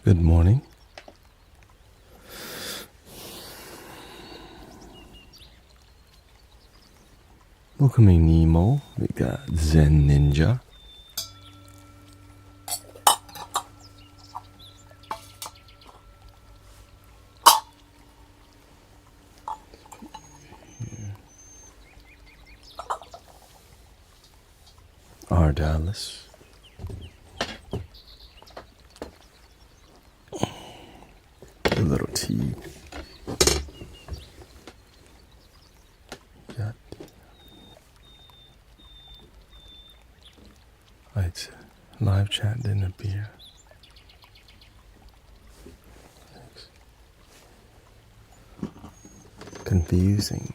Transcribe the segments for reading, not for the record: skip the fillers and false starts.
Good morning. Welcoming Nemo. We got Zen Ninja. R. Dallas. A little tea. Got it's live chat didn't appear. Confusing.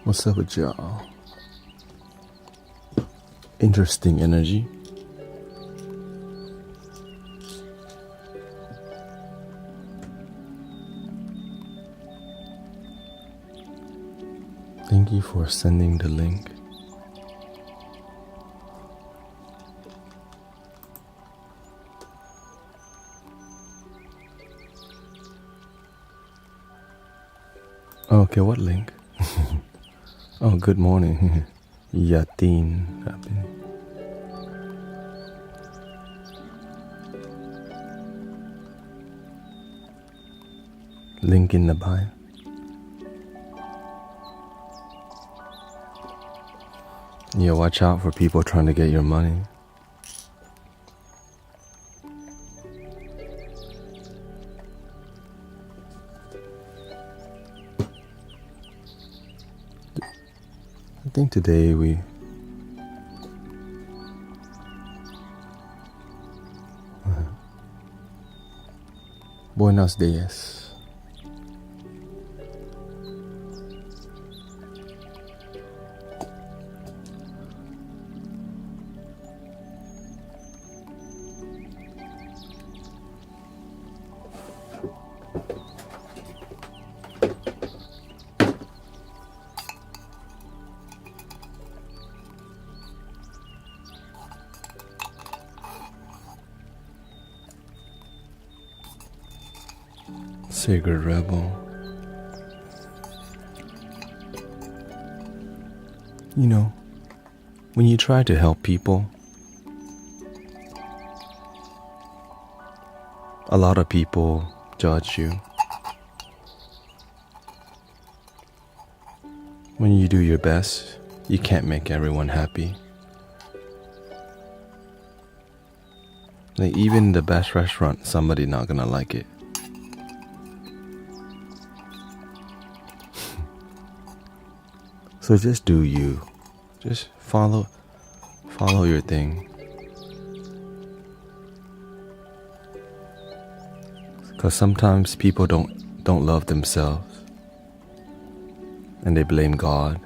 What's up with y'all? Interesting energy. Thank you for sending the link. Okay, what link? Oh, good morning. Yatin. Link in the bio. Yeah, watch out for people trying to get your money. I think today we Buenos dias. Sacred Rebel. You know, when you try to help people, a lot of people judge you. When you do your best, you can't make everyone happy. Like even the best restaurant, somebody not gonna like it. So just do you. Just follow your thing. Because sometimes people don't love themselves. And they blame God.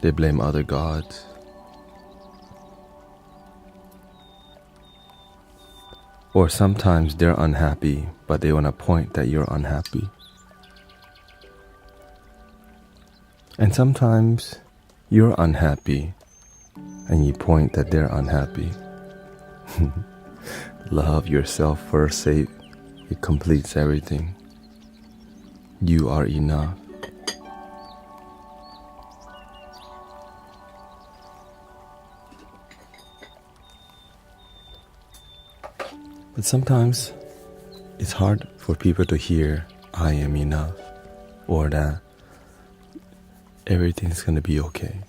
They blame other gods. Or sometimes they're unhappy, but they want to point that you're unhappy. And sometimes you're unhappy and you point that they're unhappy. Love yourself first, it completes everything. You are enough. But sometimes it's hard for people to hear I am enough or that everything's gonna be okay.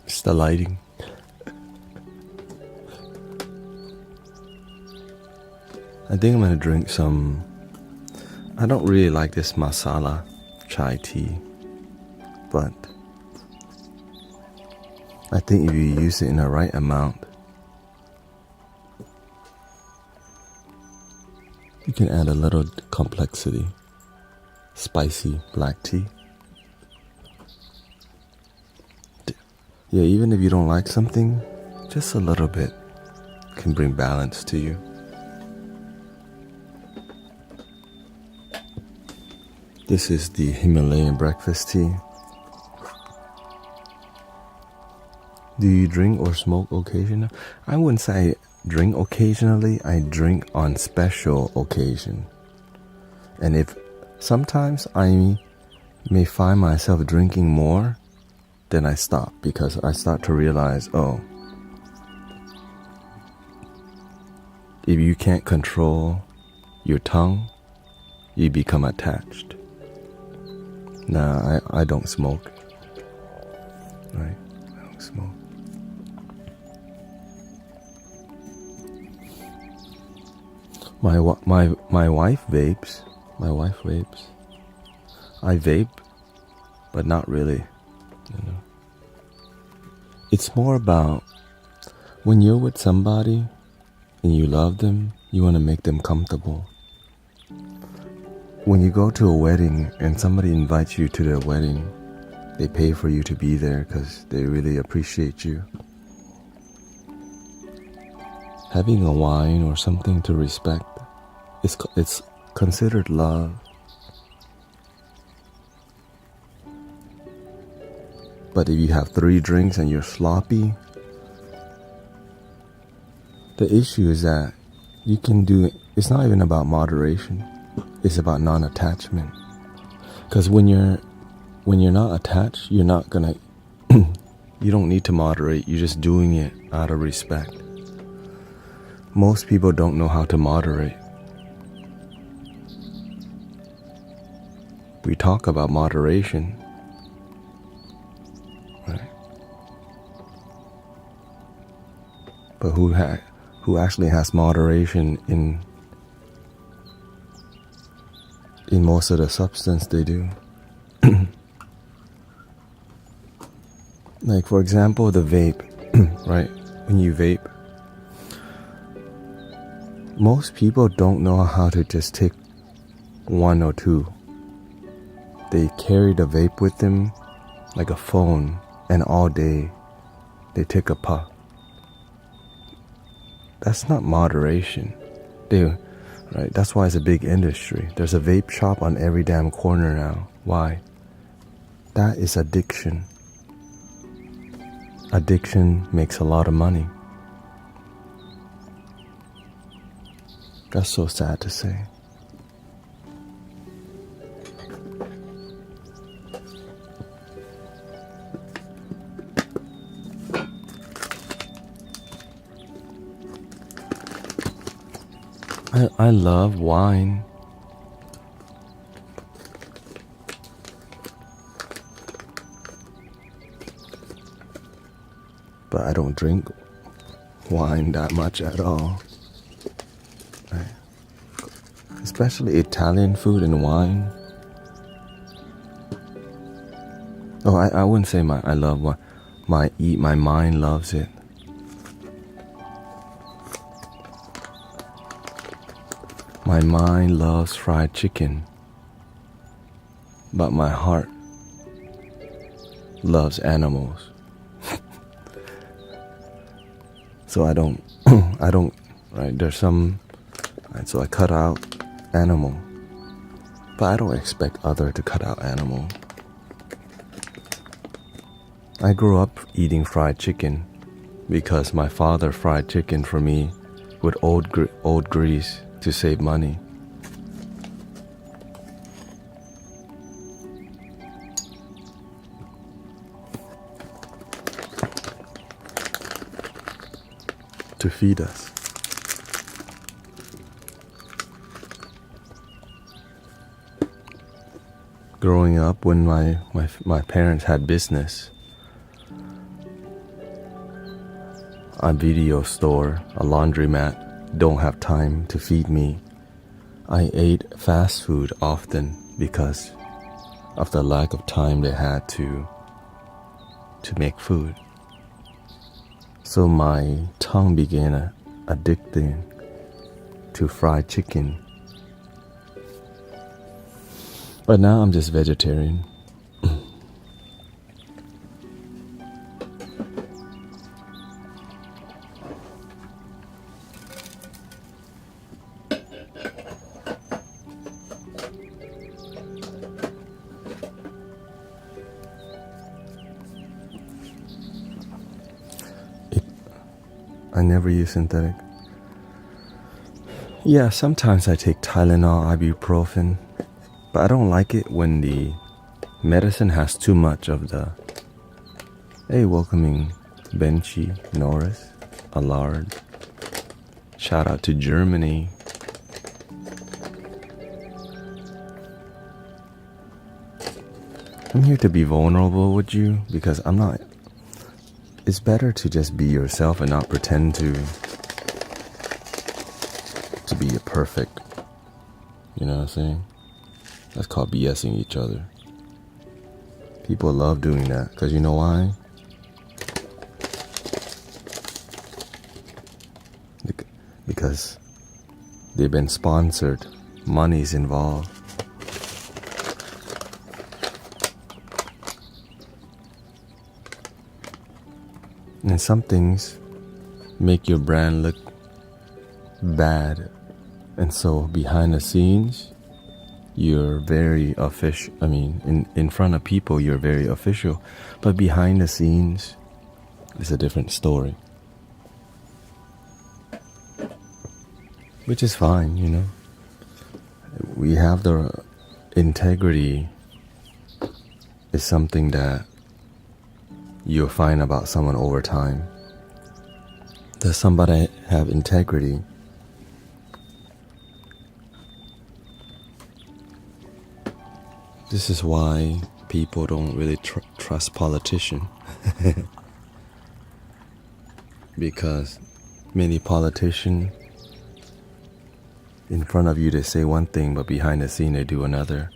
It's the lighting. I think I'm gonna drink some. I don't really like this masala chai tea, but I think if you use it in the right amount, you can add a little complexity. Spicy black tea. Yeah, even if you don't like something, just a little bit can bring balance to you. This is the Himalayan breakfast tea. Do you drink or smoke occasionally? I wouldn't say I drink occasionally. I drink on special occasion. And if sometimes I may find myself drinking more, then I stop because I start to realize, if you can't control your tongue, you become attached. Nah, I don't smoke. Right? I don't smoke. My wife vapes. My wife vapes. I vape, but not really. It's more about when you're with somebody and you love them, you want to make them comfortable. When you go to a wedding and somebody invites you to their wedding, they pay for you to be there because they really appreciate you. Having a wine or something to respect, it's considered love. But if you have 3 drinks and you're sloppy, the issue is that you can do it. It's not even about moderation. It's about non-attachment. Because when you're not attached, you're not gonna. You don't need to moderate. You're just doing it out of respect. Most people don't know how to moderate. We talk about moderation, right? But who actually has moderation in most of the substance they do? Like, for example, the vape, right? When you vape, most people don't know how to just take 1 or 2. They carry the vape with them like a phone, and all day they take a puff. That's not moderation. Right? That's why it's a big industry. There's a vape shop on every damn corner now. Why? That is addiction. Addiction makes a lot of money. That's so sad to say. I love wine. But I don't drink wine that much at all. Right? Especially Italian food and wine. Oh, I wouldn't say I love wine. My mind loves it. My mind loves fried chicken, but my heart loves animals. So I don't, right? There's some, right? So I cut out animal, but I don't expect other to cut out animal. I grew up eating fried chicken because my father fried chicken for me with old grease to save money. To feed us. Growing up, when my parents had business, a video store, a laundromat, don't have time to feed me. I ate fast food often because of the lack of time they had to make food. So my tongue began addicting to fried chicken. But now I'm just vegetarian. I never use synthetic. Yeah, sometimes I take Tylenol, ibuprofen, but I don't like it when the medicine has too much of the... Hey, welcoming Benchi, Norris, Allard. Shout out to Germany. I'm here to be vulnerable with you because I'm not... It's better to just be yourself and not pretend to be a perfect. You know what I'm saying? That's called BSing each other. People love doing that because you know why? Because they've been sponsored. Money's involved. And some things make your brand look bad. And so behind the scenes, you're very official. I mean, in front of people, you're very official. But behind the scenes, it's a different story. Which is fine, you know. We have the integrity is something that you'll find about someone over time. Does somebody have integrity? This is why people don't really trust politicians. Because many politicians, in front of you they say one thing, but behind the scene they do another.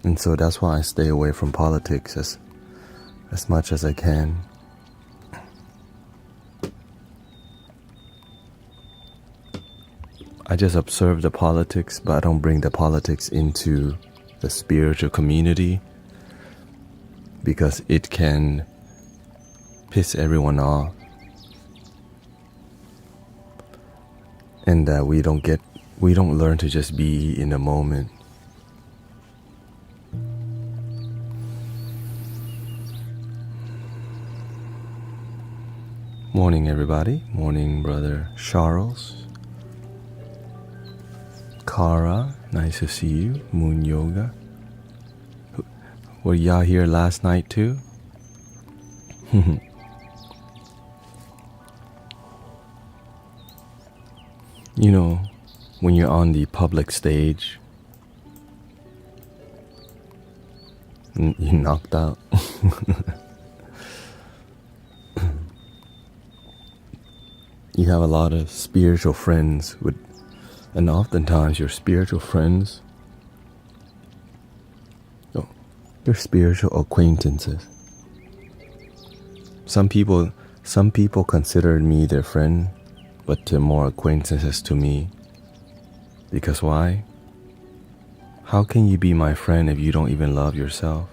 And so that's why I stay away from politics as much as I can. I just observe the politics, but I don't bring the politics into the spiritual community because it can piss everyone off. And that we don't learn to just be in the moment. Morning, everybody. Morning, brother Charles. Kara, nice to see you. Moon Yoga. Were y'all here last night too? You know, when you're on the public stage, you knocked out. You have a lot of spiritual friends and oftentimes your spiritual friends, your spiritual acquaintances. Some people considered me their friend, but they're more acquaintances to me. Because why? How can you be my friend if you don't even love yourself?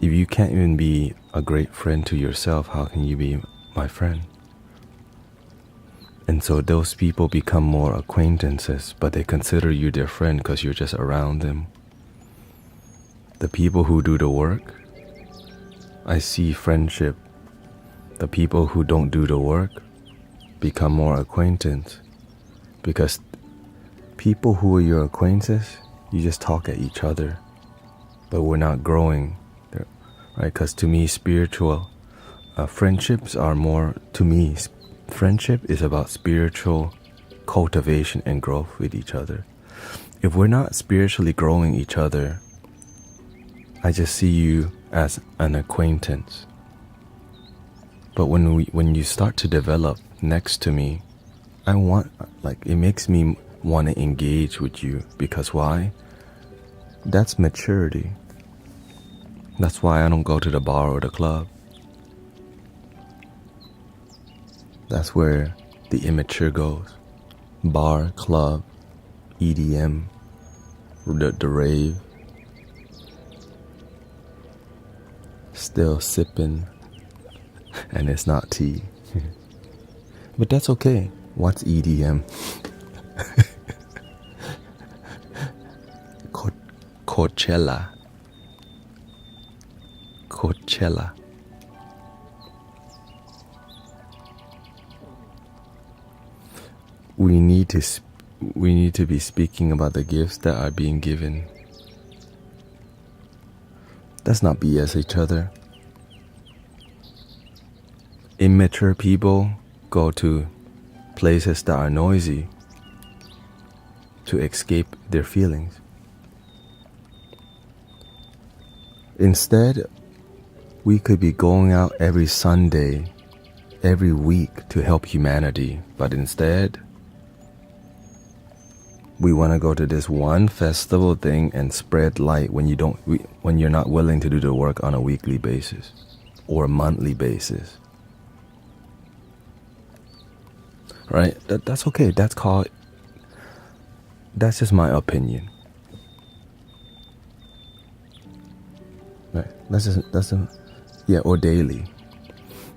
If you can't even be a great friend to yourself, how can you be my friend? And so those people become more acquaintances, but they consider you their friend because you're just around them. The people who do the work, I see friendship. The people who don't do the work become more acquaintance. Because people who are your acquaintances, you just talk at each other. But we're not growing, right? Because to me, spiritual friendships are more, to me, friendship is about spiritual cultivation and growth with each other. If we're not spiritually growing each other, I just see you as an acquaintance. But when you start to develop next to me, it makes me want to engage with you. Because why? That's maturity. That's why I don't go to the bar or the club. That's where the immature goes. Bar, club, EDM, the rave. Still sipping, and it's not tea. But that's okay. What's EDM? Coachella. We need to be speaking about the gifts that are being given. Let's not BS each other. Immature people go to places that are noisy to escape their feelings. Instead, we could be going out every Sunday, every week to help humanity, but instead, we want to go to this one festival thing and spread light when you're not willing to do the work on a weekly basis or a monthly basis. Right? That's okay. That's just my opinion. Right? Or daily.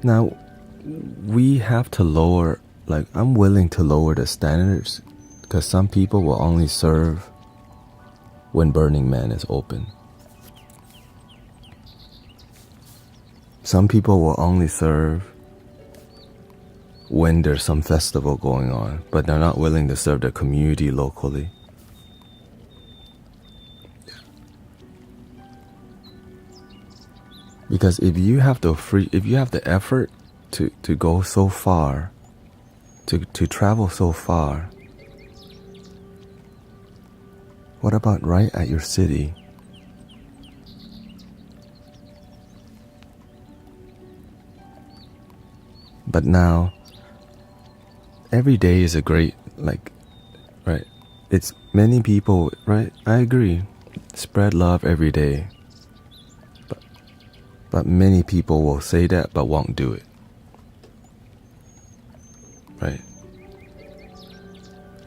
Now, we have to lower, I'm willing to lower the standards, because some people will only serve when Burning Man is open. Some people will only serve when there's some festival going on, but they're not willing to serve their community locally. Because if you have the effort to go so far, to travel so far, what about right at your city? But now, every day is a great, right? It's many people, right? I agree. Spread love every day. But many people will say that but won't do it. Right?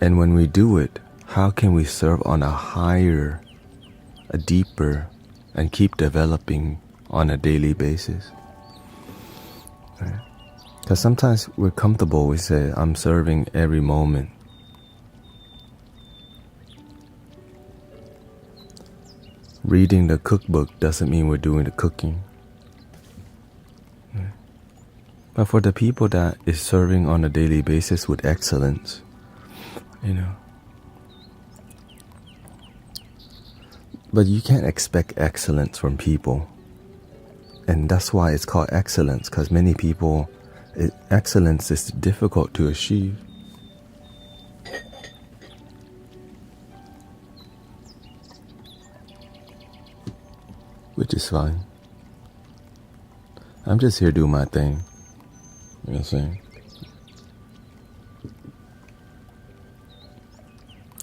And when we do it, how can we serve on a higher, a deeper, and keep developing on a daily basis? Right? Because sometimes we're comfortable, we say, I'm serving every moment. Reading the cookbook doesn't mean we're doing the cooking. Right? But for the people that is serving on a daily basis with excellence, but you can't expect excellence from people. And that's why it's called excellence, because many people, excellence is difficult to achieve. Which is fine. I'm just here doing my thing. You know what I'm saying?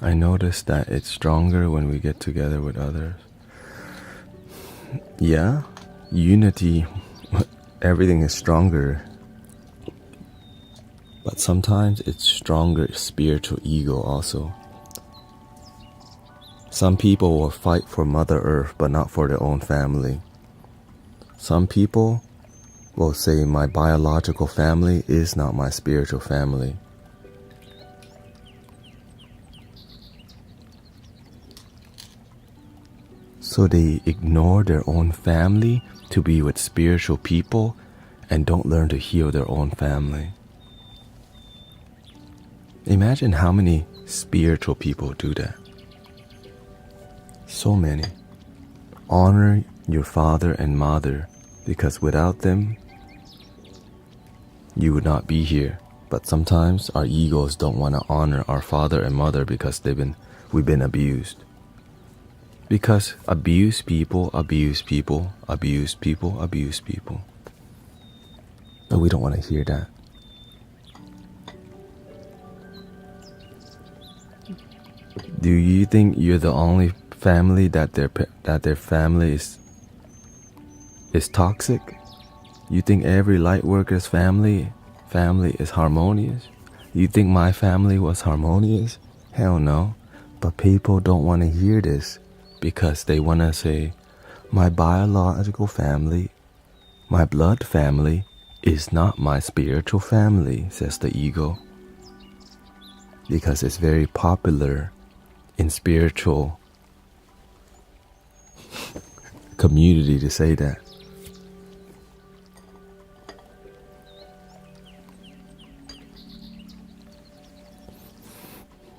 I notice that it's stronger when we get together with others. Yeah, unity, everything is stronger. But sometimes it's stronger spiritual ego also. Some people will fight for Mother Earth but not for their own family. Some people will say my biological family is not my spiritual family. So they ignore their own family to be with spiritual people and don't learn to heal their own family. Imagine how many spiritual people do that. So many. Honor your father and mother, because without them, you would not be here. But sometimes our egos don't want to honor our father and mother because we've been abused. Because abused people abuse people, abused people abuse people. But we don't want to hear that. Do you think you're the only family that their family is toxic? You think every light worker's family is harmonious? You think my family was harmonious? Hell no. But people don't want to hear this because they want to say, my biological family, my blood family, is not my spiritual family, says the ego. Because it's very popular in spiritual community to say that.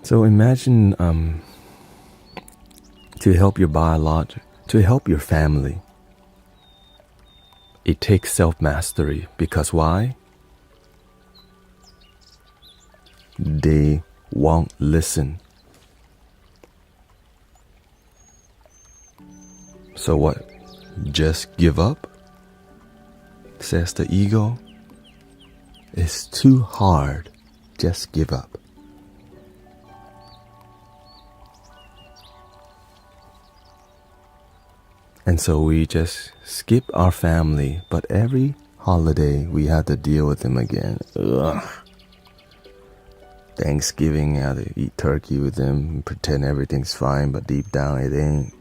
So imagine to help your family, it takes self-mastery. Because why? They won't listen. So what? Just give up? Says the ego. It's too hard. Just give up. And so we just skip our family, but every holiday we have to deal with them again. Ugh. Thanksgiving, I have to eat turkey with them, pretend everything's fine, but deep down it ain't.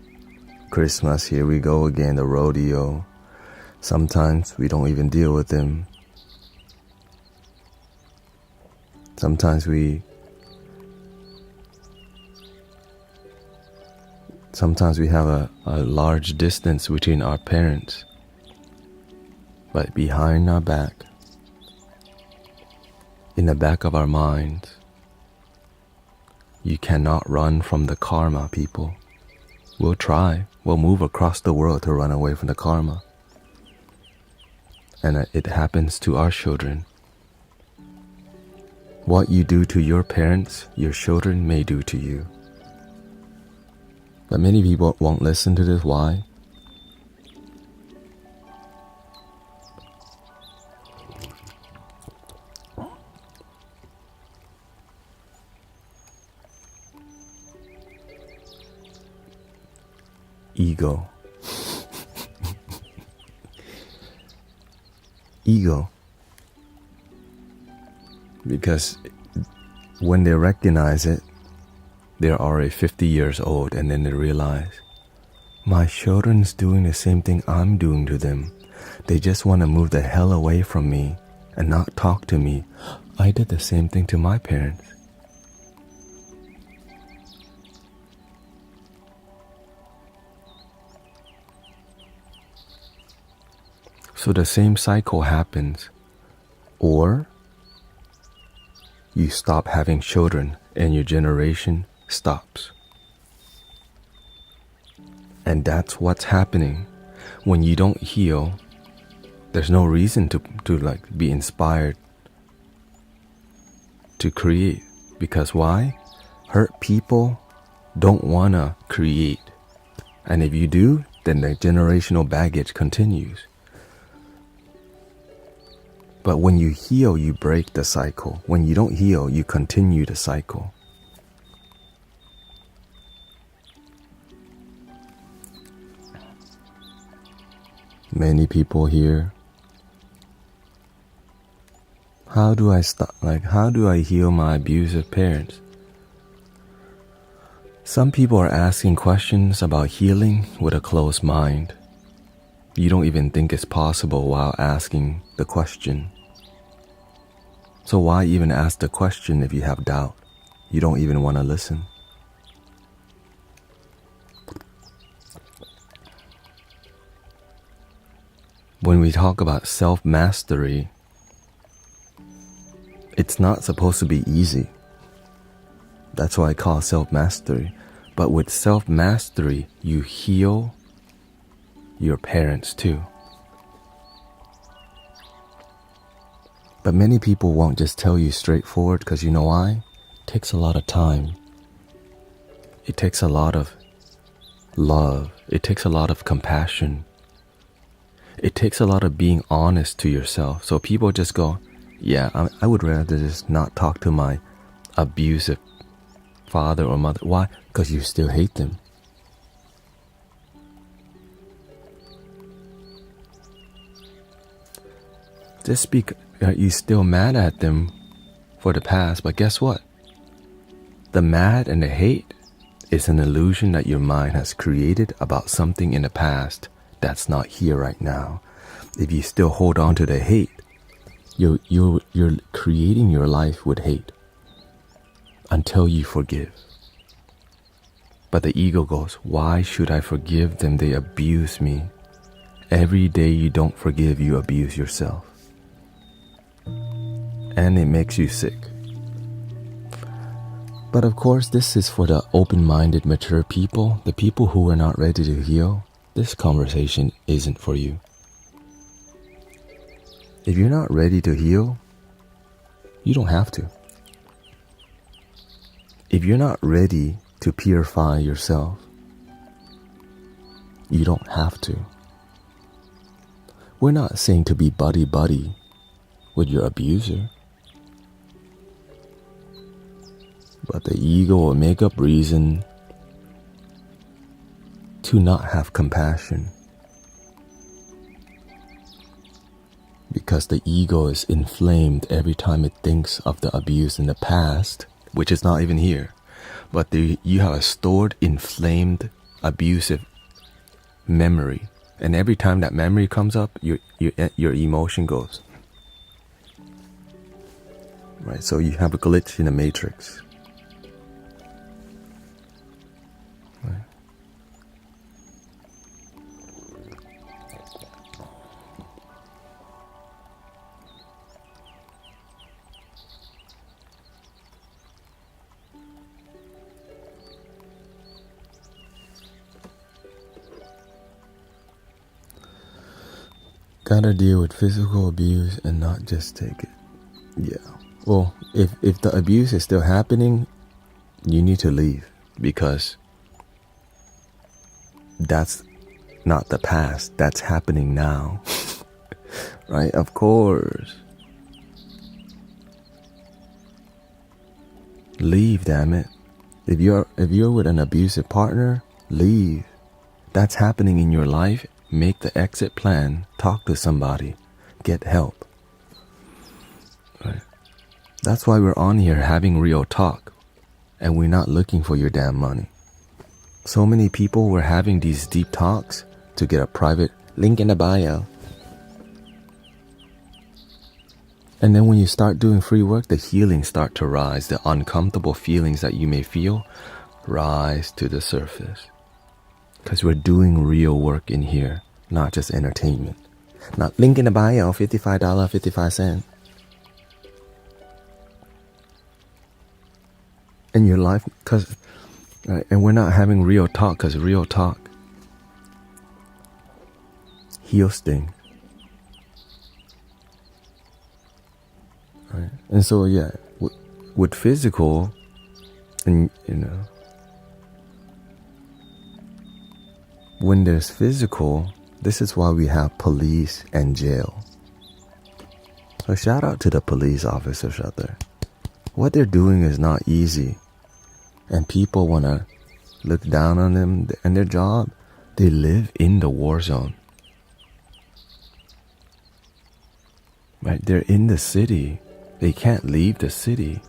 Christmas, here we go again, the rodeo. Sometimes we don't even deal with them. Sometimes we have a large distance between our parents, but behind our back, in the back of our minds, you cannot run from the karma, people. We'll try. We'll move across the world to run away from the karma. And it happens to our children. What you do to your parents, your children may do to you. But many people won't listen to this. Why? Ego. Ego. Because when they recognize it, they're already 50 years old, and then they realize, my children's doing the same thing I'm doing to them. They just want to move the hell away from me and not talk to me. I did the same thing to my parents. So the same cycle happens. Or you stop having children and your generation stops. And that's what's happening. When you don't heal, there's no reason to like be inspired to create. Because why? Hurt people don't wanna create. And if you do, then the generational baggage continues. But when you heal, you break the cycle. When you don't heal, you continue the cycle. Many people here, how do I heal my abusive parents? Some people are asking questions about healing with a closed mind. You don't even think it's possible while asking the question. So why even ask the question if you have doubt? You don't even want to listen. When we talk about self-mastery, it's not supposed to be easy. That's why I call it self-mastery. But with self-mastery, you heal your parents too. But many people won't just tell you straightforward, because you know why? It takes a lot of time. It takes a lot of love. It takes a lot of compassion. It takes a lot of being honest to yourself. So people just go, yeah, I would rather just not talk to my abusive father or mother. Why? Because you still hate them. Just because you're still mad at them for the past, but guess what? The mad and the hate is an illusion that your mind has created about something in the past that's not here right now. If you still hold on to the hate, you're creating your life with hate until you forgive. But the ego goes, why should I forgive them? They abuse me. Every day you don't forgive, you abuse yourself. And it makes you sick. But of course, this is for the open-minded, mature people, the people who are not ready to heal. This conversation isn't for you. If you're not ready to heal, you don't have to. If you're not ready to purify yourself, you don't have to. We're not saying to be buddy-buddy with your abuser. But the ego will make up reason to not have compassion. Because the ego is inflamed every time it thinks of the abuse in the past, which is not even here. But you have a stored, inflamed, abusive memory. And every time that memory comes up, your emotion goes. Right, so you have a glitch in the matrix. Right. Gotta deal with physical abuse and not just take it. Yeah. Well, if the abuse is still happening, you need to leave, because that's not the past. That's happening now. Right? Of course. Leave, damn it. If you're with an abusive partner, leave. That's happening in your life. Make the exit plan. Talk to somebody. Get help. Right? That's why we're on here having real talk. And we're not looking for your damn money. So many people were having these deep talks to get a private link in the bio. And then when you start doing free work, the healings start to rise. The uncomfortable feelings that you may feel rise to the surface. Because we're doing real work in here, not just entertainment. Not link in the bio, $55.55. In your life, because, right, and we're not having real talk, because real talk heals things. Right? And so, yeah, with physical, and when there's physical, this is why we have police and jail. So shout out to the police officers out there. What they're doing is not easy. And people want to look down on them and their job. They live in the war zone. Right? They're in the city. They can't leave the city.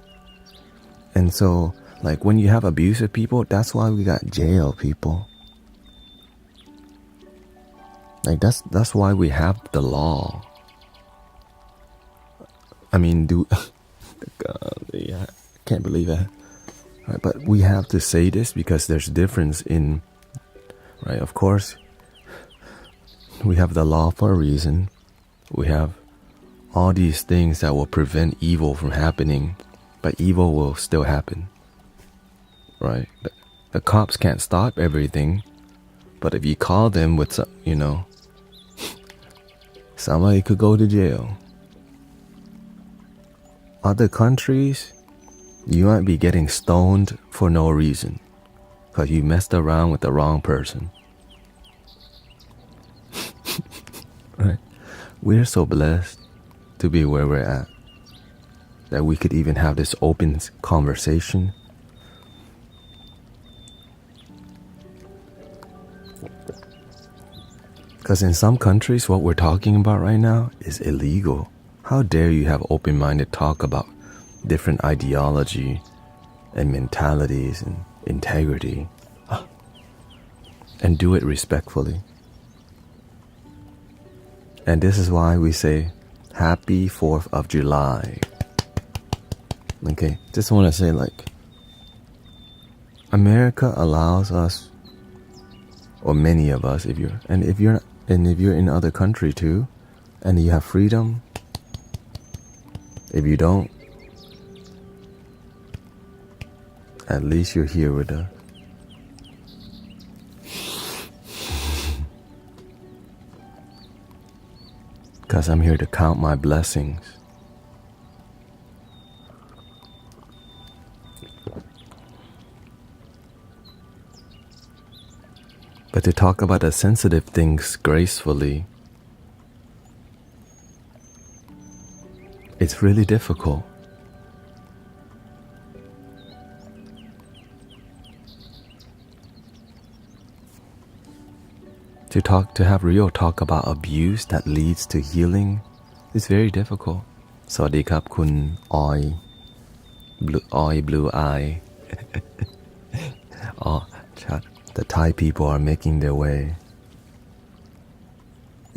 And so, like, when you have abusive people, that's why we got jail people. Like, that's why we have the law. I mean, God, yeah, I can't believe that. Right, but we have to say this because there's difference in, right? Of course, we have the law for a reason. We have all these things that will prevent evil from happening, but evil will still happen, right? The cops can't stop everything, but if you call them with some, somebody could go to jail. Other countries, you might be getting stoned for no reason because you messed around with the wrong person. Right? We're so blessed to be where we're at, that we could even have this open conversation. Because in some countries, what we're talking about right now is illegal. How dare you have open-minded talk about different ideology and mentalities and integrity, and do it respectfully. And this is why we say Happy 4th of July. Okay, just want to say, like, America allows us, or many of us, if you're in other country too, and you have freedom. If you don't, at least you're here with us. Because I'm here to count my blessings. But to talk about the sensitive things gracefully, it's really difficult. To have real talk about abuse that leads to healing is very difficult. สวัสดีครับคุณออย blue eye. Oh, chat. The Thai people are making their way.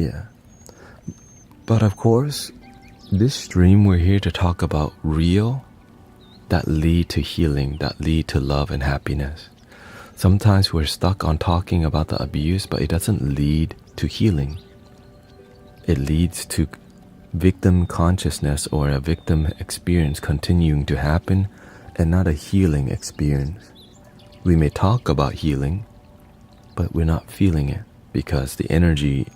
Yeah. But of course, this stream we're here to talk about real that lead to healing, that lead to love and happiness. Sometimes we're stuck on talking about the abuse, but it doesn't lead to healing. It leads to victim consciousness or a victim experience continuing to happen and not a healing experience. We may talk about healing, but we're not feeling it because the energy,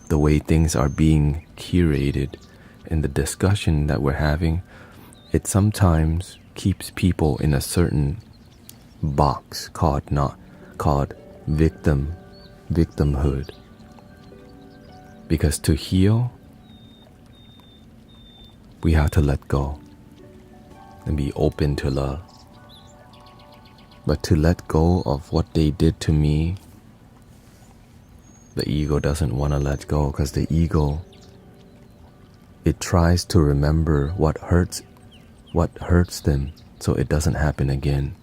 the way things are being curated in the discussion that we're having, it sometimes keeps people in a certain box called victimhood. Because to heal, we have to let go and be open to love. But to let go of what they did to me, the ego doesn't want to let go, because the ego, it tries to remember what hurts them so it doesn't happen again.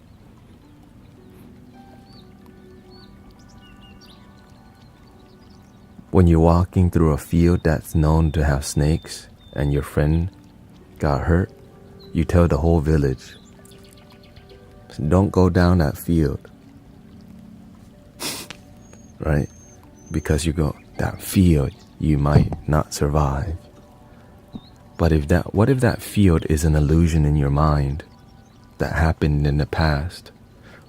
When you're walking through a field that's known to have snakes and your friend got hurt, you tell the whole village, don't go down that field. Right? Because you go, that field, you might not survive. But what if that field is an illusion in your mind that happened in the past,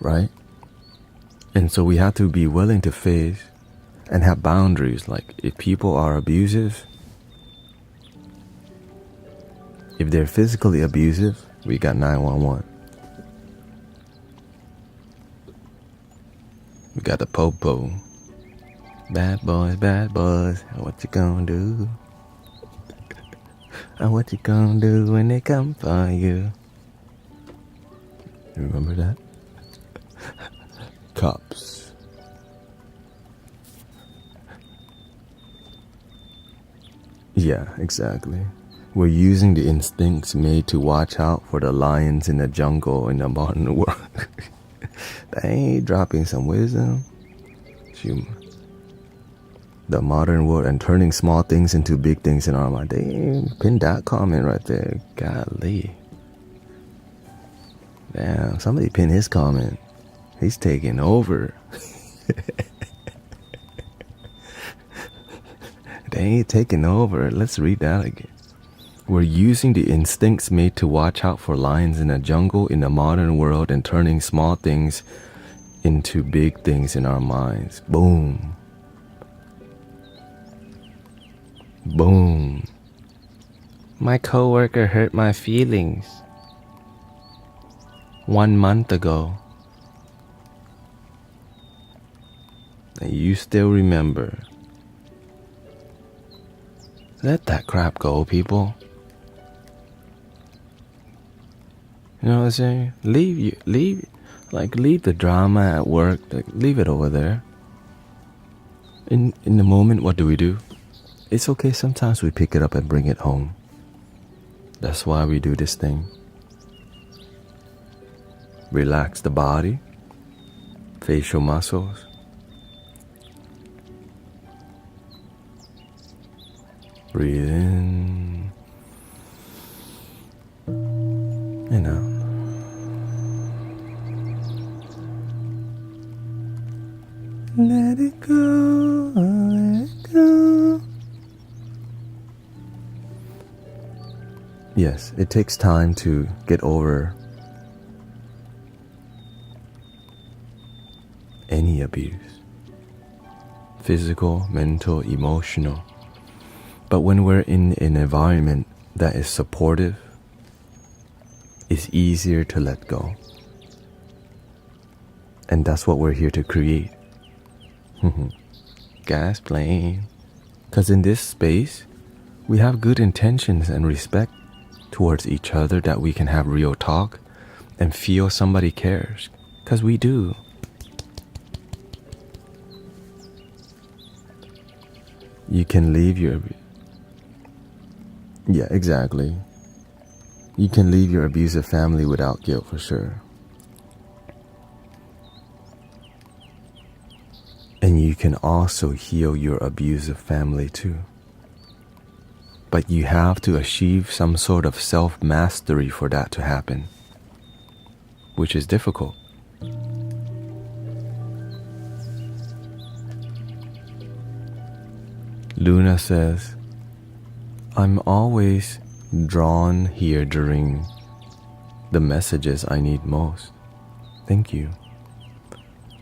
right? And so we have to be willing to face and have boundaries. Like, if people are abusive, if they're physically abusive, we got 911. We got the popo. Bad boys, what you gonna do? What you gonna do when they come for you? Remember that? Cops. Yeah, exactly. We're using the instincts made to watch out for the lions in the jungle in the modern world. They ain't dropping some wisdom. The modern world and turning small things into big things in our mind. They pinned that comment right there. Golly. Damn, somebody pinned his comment. He's taking over. They ain't taking over. Let's read that again. We're using the instincts made to watch out for lions in a jungle in the modern world and turning small things into big things in our minds. Boom. Boom. My coworker hurt my feelings 1 month ago. And you still remember. Let that crap go, people. You know what I'm saying? Leave the drama at work. Like, leave it over there. In the moment, what do? It's okay, sometimes we pick it up and bring it home. That's why we do this thing. Relax the body, facial muscles. Breathe in and out. Let it go, let it go. Yes, it takes time to get over any abuse. Physical, mental, emotional. But when we're in an environment that is supportive, it's easier to let go. And that's what we're here to create. Gas plane. Because in this space, we have good intentions and respect towards each other, that we can have real talk and feel somebody cares. Because we do. You can leave your... Yeah, exactly. You can leave your abusive family without guilt for sure. And you can also heal your abusive family too. But you have to achieve some sort of self-mastery for that to happen, which is difficult. Luna says, I'm always drawn here during the messages I need most. Thank you.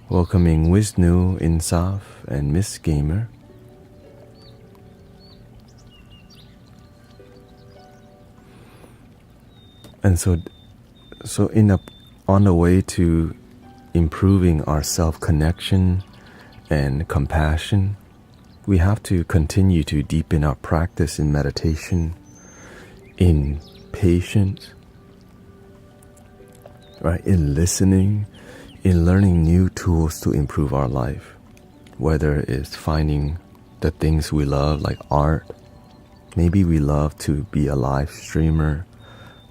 Welcoming Wisnu, Insaf, and Miss Gamer. And so on the way to improving our self-connection and compassion, we have to continue to deepen our practice in meditation, in patience, right? In listening, in learning new tools to improve our life, whether it's finding the things we love, like art. Maybe we love to be a live streamer,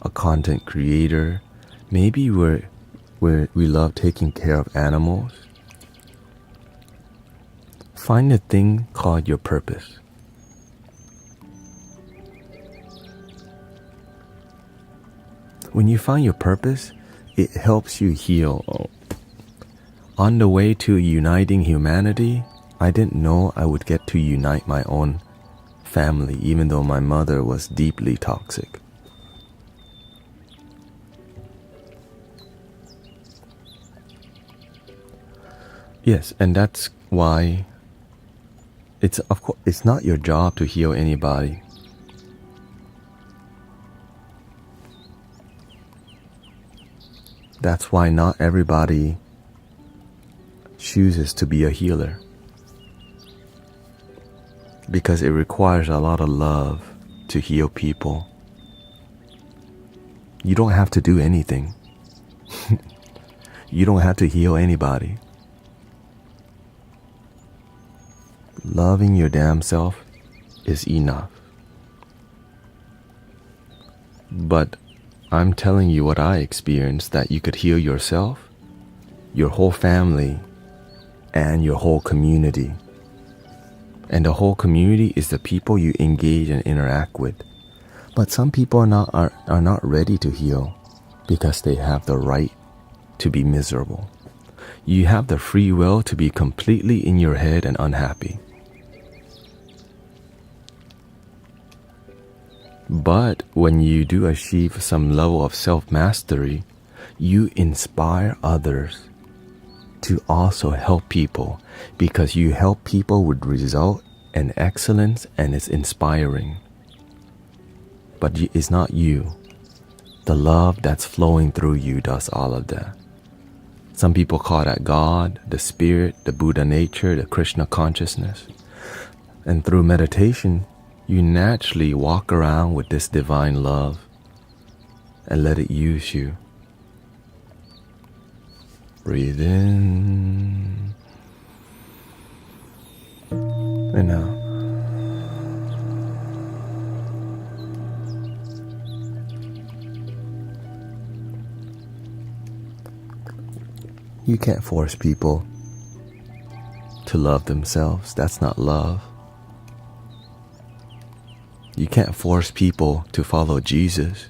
a content creator. Maybe we love taking care of animals. Find a thing called your purpose. When you find your purpose, it helps you heal. On the way to uniting humanity, I didn't know I would get to unite my own family, even though my mother was deeply toxic. Yes, and that's why it's not your job to heal anybody. That's why not everybody chooses to be a healer, because it requires a lot of love to heal people. You don't have to do anything. You don't have to heal anybody. Loving your damn self is enough. But I'm telling you what I experienced, that you could heal yourself, your whole family, and your whole community. And the whole community is the people you engage and interact with. But some people are not ready to heal because they have the right to be miserable. You have the free will to be completely in your head and unhappy. But when you do achieve some level of self-mastery, you inspire others to also help people, because you help people with result and excellence, and it's inspiring. But it's not you. The love that's flowing through you does all of that. Some people call that God, the Spirit, the Buddha nature, the Krishna consciousness. And through meditation, you naturally walk around with this divine love and let it use you. Breathe in and out. You can't force people to love themselves. That's not love. You can't force people to follow Jesus.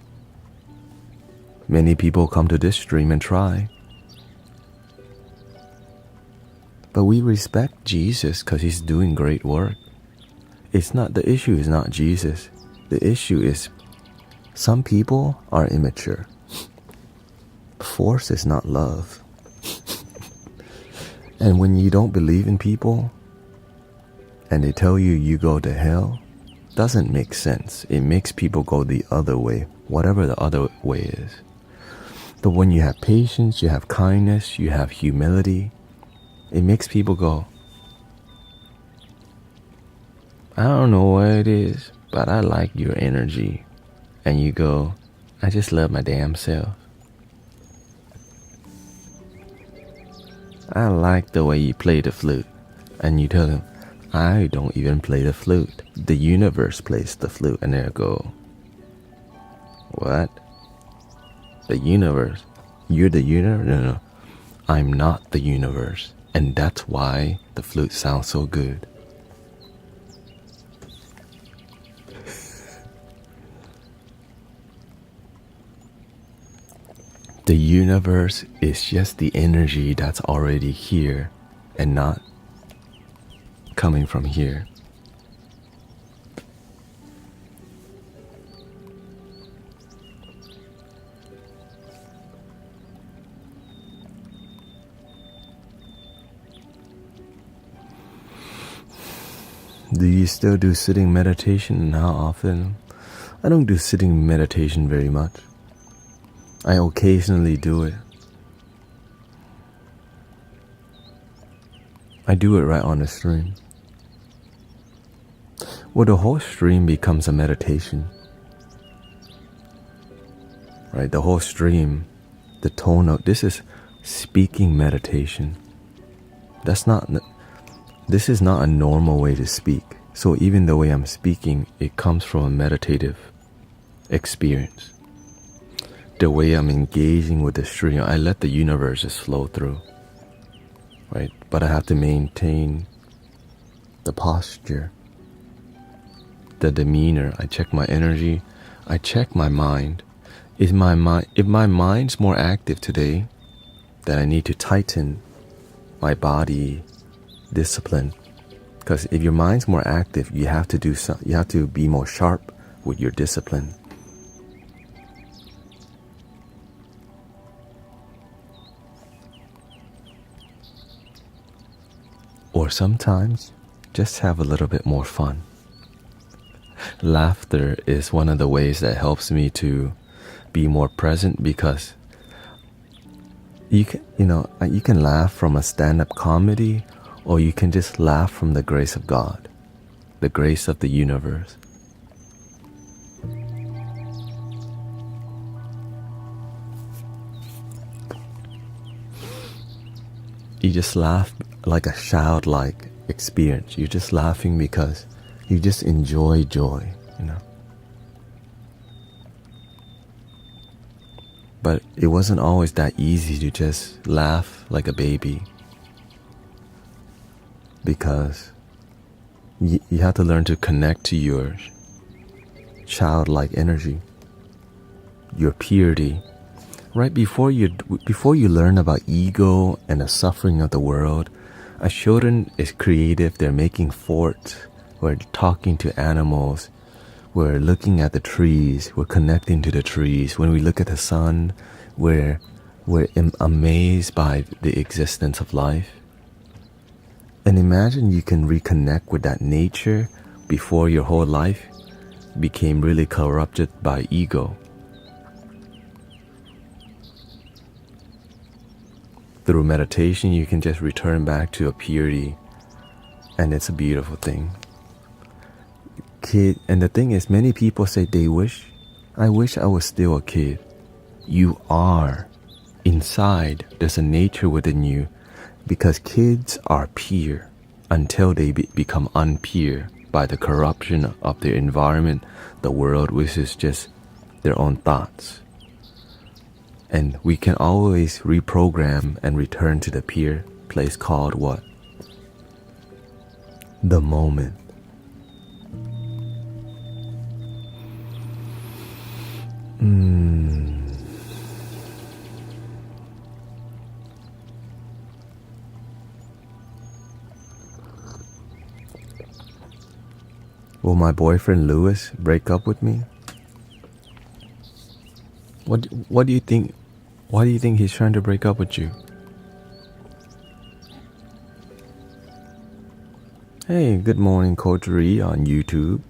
Many people come to this stream and try. But we respect Jesus because he's doing great work. The issue is not Jesus. The issue is some people are immature. Force is not love. And when you don't believe in people and they tell you you go to hell, doesn't make sense. It makes people go the other way, whatever the other way is. But when you have patience, you have kindness, you have humility, it makes people go, I don't know what it is, but I like your energy. And you go, I just love my damn self. I like the way you play the flute. And you tell them, I don't even play the flute. The universe plays the flute. And they go, what? The universe? You're the universe? No. I'm not the universe. And that's why the flute sounds so good. The universe is just the energy that's already here and not coming from here. Do you still do sitting meditation, and how often? I don't do sitting meditation very much. I occasionally do it. I do it right on the stream. Well, the whole stream becomes a meditation. Right? The whole stream, the tone of this is speaking meditation. This is not a normal way to speak. So even the way I'm speaking, it comes from a meditative experience. The way I'm engaging with the stream, I let the universe just flow through, right? But I have to maintain the posture, the demeanor. I check my energy. I check my mind. If my mind's more active today, then I need to tighten my body discipline. Because if your mind's more active, you have to be more sharp with your discipline. Or sometimes, just have a little bit more fun. Laughter is one of the ways that helps me to be more present, because you can laugh from a stand-up comedy, or you can just laugh from the grace of God, the grace of the universe. You just laugh like a childlike experience. You're just laughing because you just enjoy joy, But it wasn't always that easy to just laugh like a baby, because you have to learn to connect to your childlike energy, your purity. Right before you learn about ego and the suffering of the world, a children is creative. They're making forts. We're talking to animals. We're looking at the trees. We're connecting to the trees. When we look at the sun, we're amazed by the existence of life. And imagine you can reconnect with that nature before your whole life became really corrupted by ego. Through meditation, you can just return back to a purity, and it's a beautiful thing. And the thing is, many people say I wish I was still a kid. You are. Inside, there's a nature within you, because kids are pure until they become unpure by the corruption of their environment, the world, which is just their own thoughts. And we can always reprogram and return to the pure place called what? The moment. Will my boyfriend Lewis break up with me? What do you think? Why do you think he's trying to break up with you? Hey, good morning, Coterie on YouTube.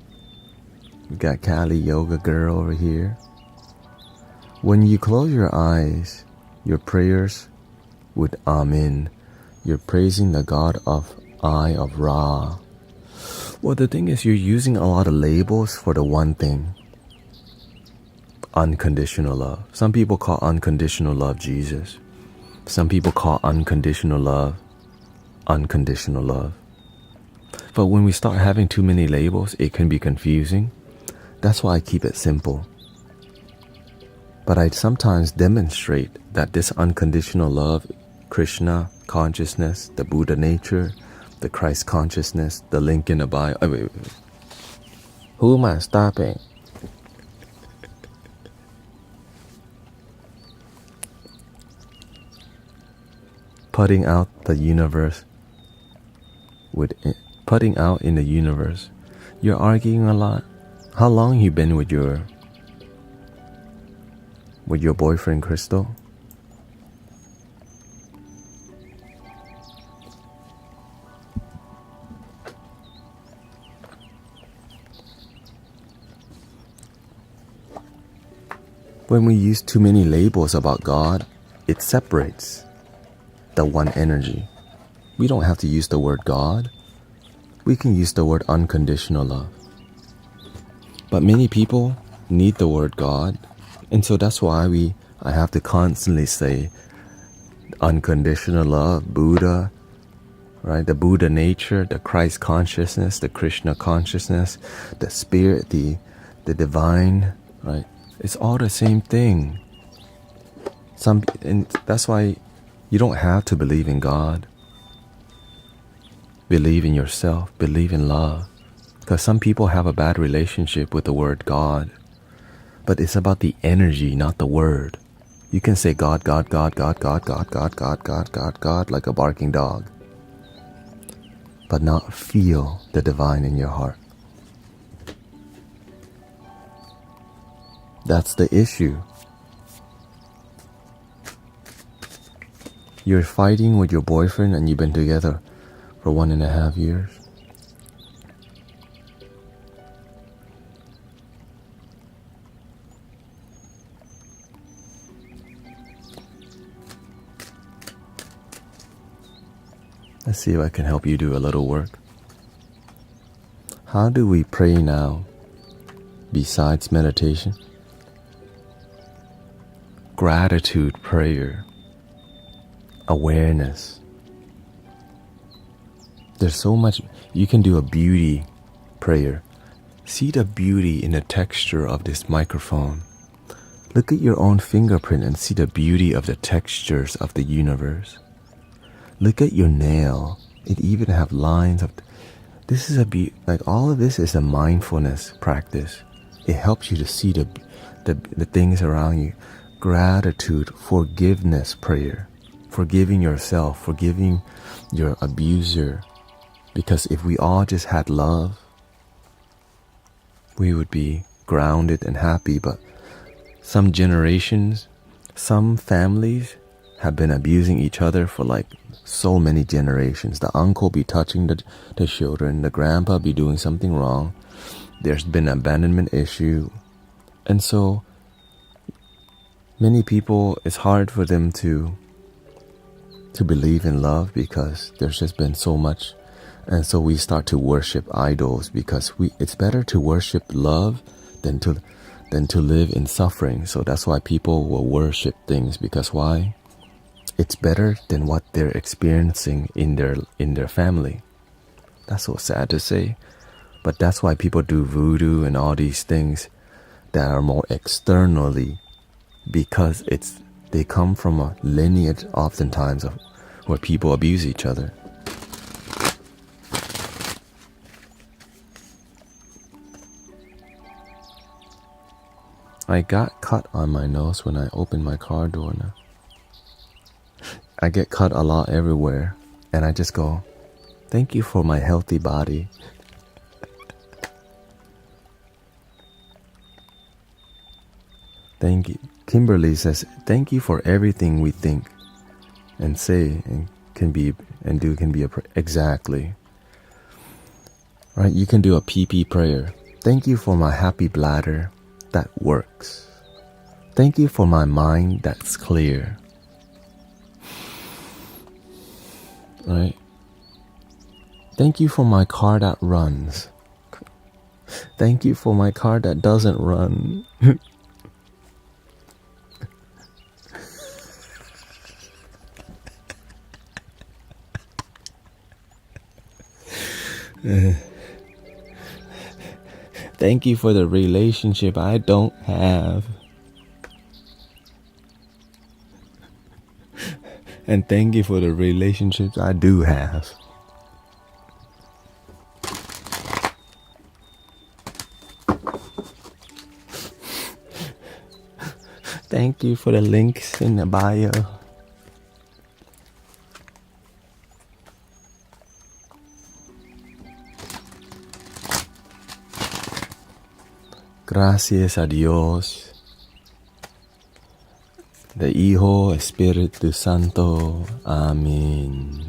We got Cali Yoga Girl over here. When you close your eyes, your prayers with Amin, you're praising the God of Eye of Ra. Well, the thing is, you're using a lot of labels for the one thing. Unconditional love. Some people call unconditional love Jesus. Some people call unconditional love unconditional love. But when we start having too many labels, it can be confusing. That's why I keep it simple. But I sometimes demonstrate that this unconditional love, Krishna consciousness, the Buddha nature, the Christ consciousness, the link in the bio. Wait. Who am I stopping? Putting out the universe putting out in the universe. You're arguing a lot. How long you been with your boyfriend, Crystal? When we use too many labels about God, it separates the one energy. We don't have to use the word God. We can use the word unconditional love. But many people need the word God, and so that's why I have to constantly say unconditional love, Buddha, right? The Buddha nature, the Christ consciousness, the Krishna consciousness, the spirit, the divine, right? It's all the same thing. And that's why you don't have to believe in God. Believe in yourself, believe in love. Because some people have a bad relationship with the word God. But it's about the energy, not the word. You can say God, God, God, God, God, God, God, God, God, God, God, like a barking dog. But not feel the divine in your heart. That's the issue. You're fighting with your boyfriend and you've been together for 1.5 years. Let's see if I can help you do a little work. How do we pray now besides meditation? Gratitude prayer. Awareness. There's so much. You can do a beauty prayer. See the beauty in the texture of this microphone. Look at your own fingerprint and see the beauty of the textures of the universe. Look at your nail. It even have lines of. This is like all of this is a mindfulness practice. It helps you to see the things around you. Gratitude, forgiveness prayer. Forgiving yourself, forgiving your abuser. Because if we all just had love, we would be grounded and happy. But some generations, some families have been abusing each other for like so many generations. The uncle be touching the children, the grandpa be doing something wrong. There's been an abandonment issue. And so many people, it's hard for them to believe in love because there's just been so much. And so we start to worship idols because it's better to worship love than to live in suffering. So that's why people will worship things, because why? It's better than what they're experiencing in their family. That's so sad to say. But that's why people do voodoo and all these things that are more externally, because it's They come from a lineage oftentimes of where people abuse each other. I got cut on my nose when I opened my car door now. I get cut a lot everywhere, and I just go, thank you for my healthy body. Thank you. Kimberly says, thank you for everything we think and say and can be and do can be a exactly. Right? You can do a PP prayer. Thank you for my happy bladder that works. Thank you for my mind that's clear. Right? Thank you for my car that runs. Thank you for my car that doesn't run. Thank you for the relationship I don't have. And thank you for the relationships I do have. Thank you for the links in the bio. Gracias a Dios, de Hijo Espíritu Santo. Amén.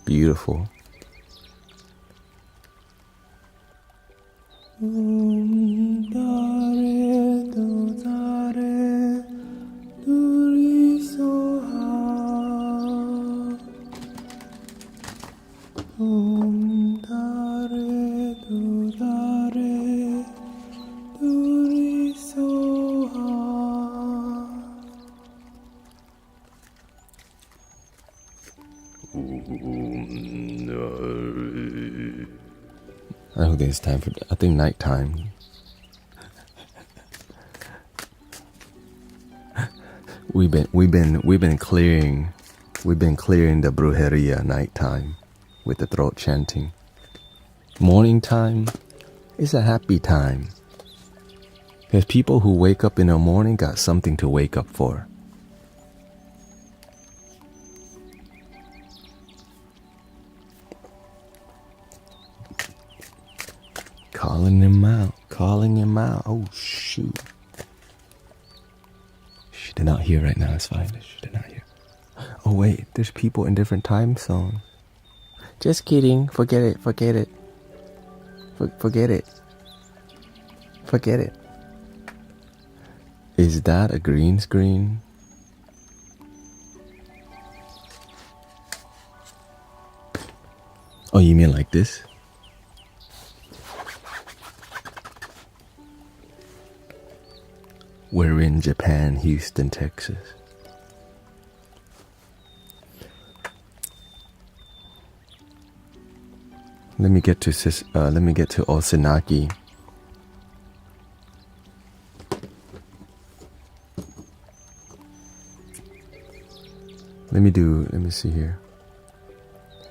Beautiful. I don't think it's time for. I think nighttime. We've been clearing the brujeria nighttime with the throat chanting. Morning time is a happy time. Because people who wake up in the morning got something to wake up for. Calling him out. Oh, shoot. Shh, they're not here right now. It's fine. Shh, they're not here. Oh, wait. There's people in different time zones. Just kidding. Forget it. Forget it. Forget it. Forget it. Is that a green screen? Oh, you mean like this? We're in Japan, Houston, Texas. Let me get to Osanaki. Let me see here.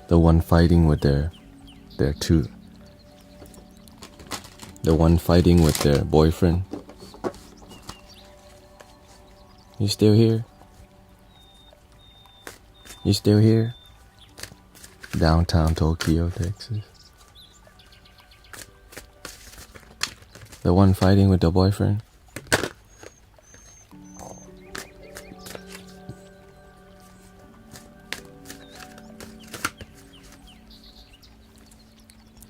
The one fighting with their boyfriend. You still here? You still here? Downtown Tokyo, Texas. The one fighting with the boyfriend?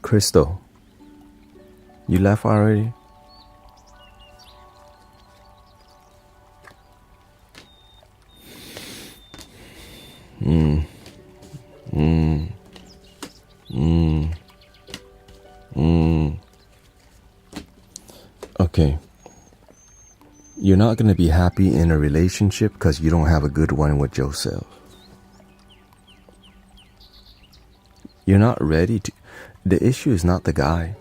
Crystal, you left already? Okay. You're not going to be happy in a relationship because you don't have a good one with yourself. You're not ready to... The issue is not the guy.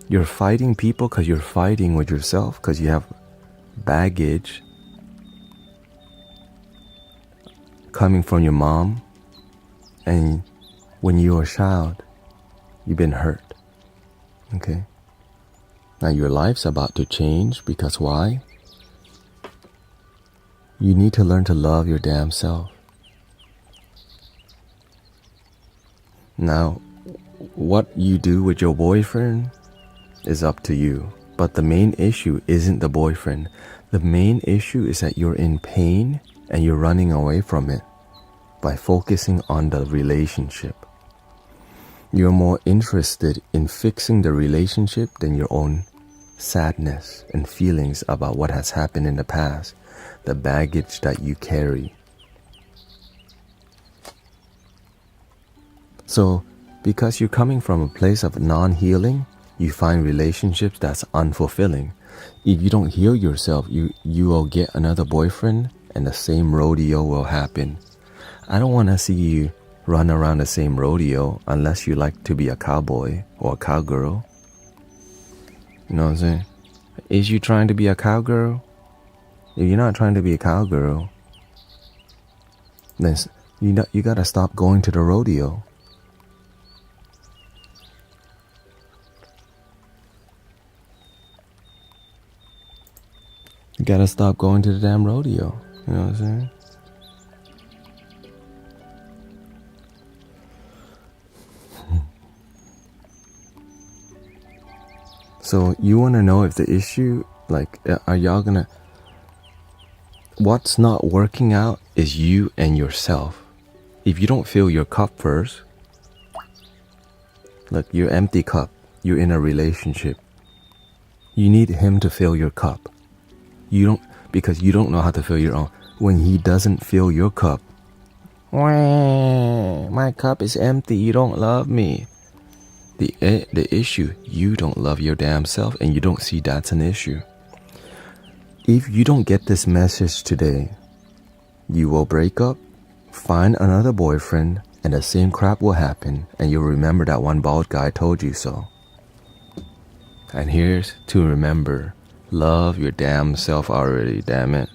You're fighting people because you're fighting with yourself because you have baggage coming from your mom, and when you were a child, you've been hurt. Okay? Now your life's about to change because why? You need to learn to love your damn self. Now, what you do with your boyfriend is up to you. But the main issue isn't the boyfriend. The main issue is that you're in pain and you're running away from it by focusing on the relationship. You're more interested in fixing the relationship than your own sadness and feelings about what has happened in the past, the baggage that you carry. So, because you're coming from a place of non-healing, you find relationships that's unfulfilling. If you don't heal yourself, you will get another boyfriend and the same rodeo will happen. I don't want to see you run around the same rodeo unless you like to be a cowboy or a cowgirl. You know what I'm saying? Is you trying to be a cowgirl? If you're not trying to be a cowgirl, then you gotta stop going to the rodeo. You gotta stop going to the damn rodeo. You know what I'm saying? So you want to know if the issue, like, are y'all gonna... What's not working out is you and yourself. If you don't fill your cup first, like your empty cup, you're in a relationship. You need him to fill your cup. Because you don't know how to fill your own. When he doesn't fill your cup, my cup is empty, you don't love me. The issue, you don't love your damn self and you don't see that's an issue. If you don't get this message today, you will break up, find another boyfriend, and the same crap will happen, and you'll remember that one bald guy told you so. And here's to remember, love your damn self already, damn it.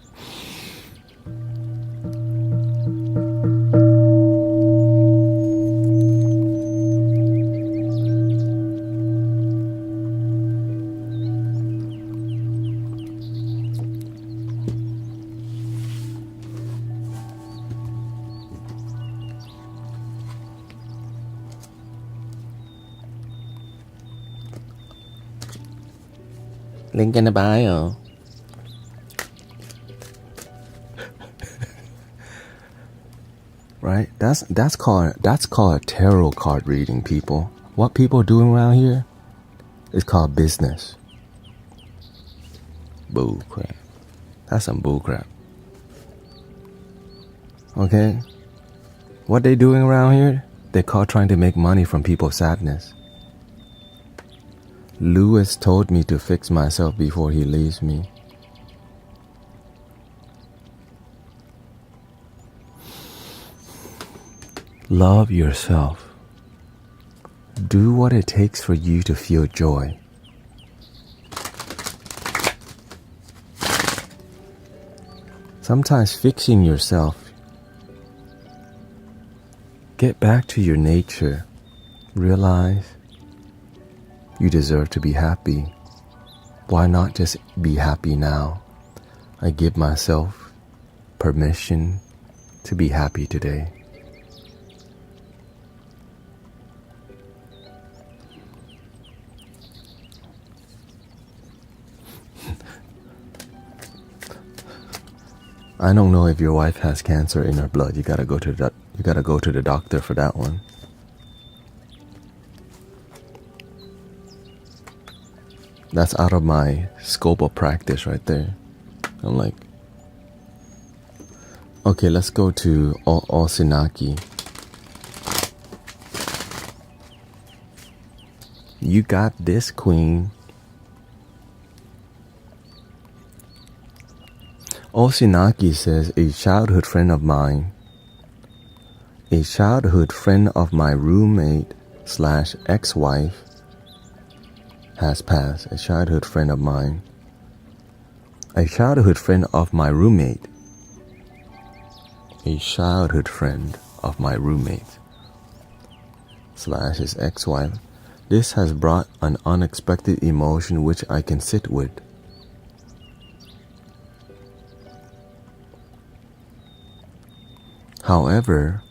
Link in the bio. Right? That's called tarot card reading, people. What people are doing around here is called business. Bull crap. That's some bull crap. Okay? What they doing around here, they call trying to make money from people's sadness. Lewis told me to fix myself before he leaves me. Love yourself. Do what it takes for you to feel joy. Sometimes fixing yourself. Get back to your nature. Realize you deserve to be happy. Why not just be happy now? I give myself permission to be happy today. I don't know if your wife has cancer in her blood. You gotta go to the doctor for that one. That's out of my scope of practice right there. I'm like, okay, let's go to Osinaki. You got this, queen. Osinaki says, a childhood friend of my roommate / ex-wife has passed. A childhood friend of my roommate / his ex-wife. This has brought an unexpected emotion which I can sit with. However,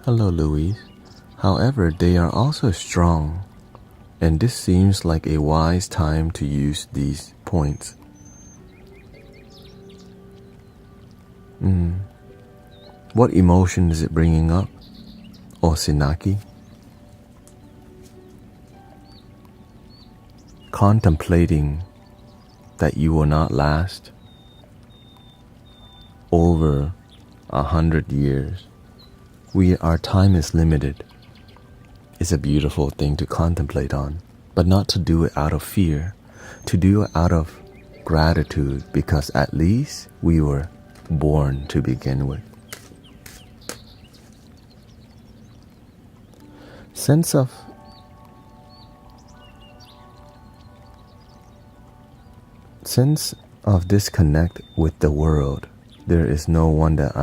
hello Louise. However, they are also strong, and this seems like a wise time to use these points. What emotion is it bringing up? Osinaki? Contemplating that you will not last over 100 years. Our time is limited. It's a beautiful thing to contemplate on, but not to do it out of fear, to do it out of gratitude, because at least we were born to begin with. Sense of disconnect with the world. There is no one that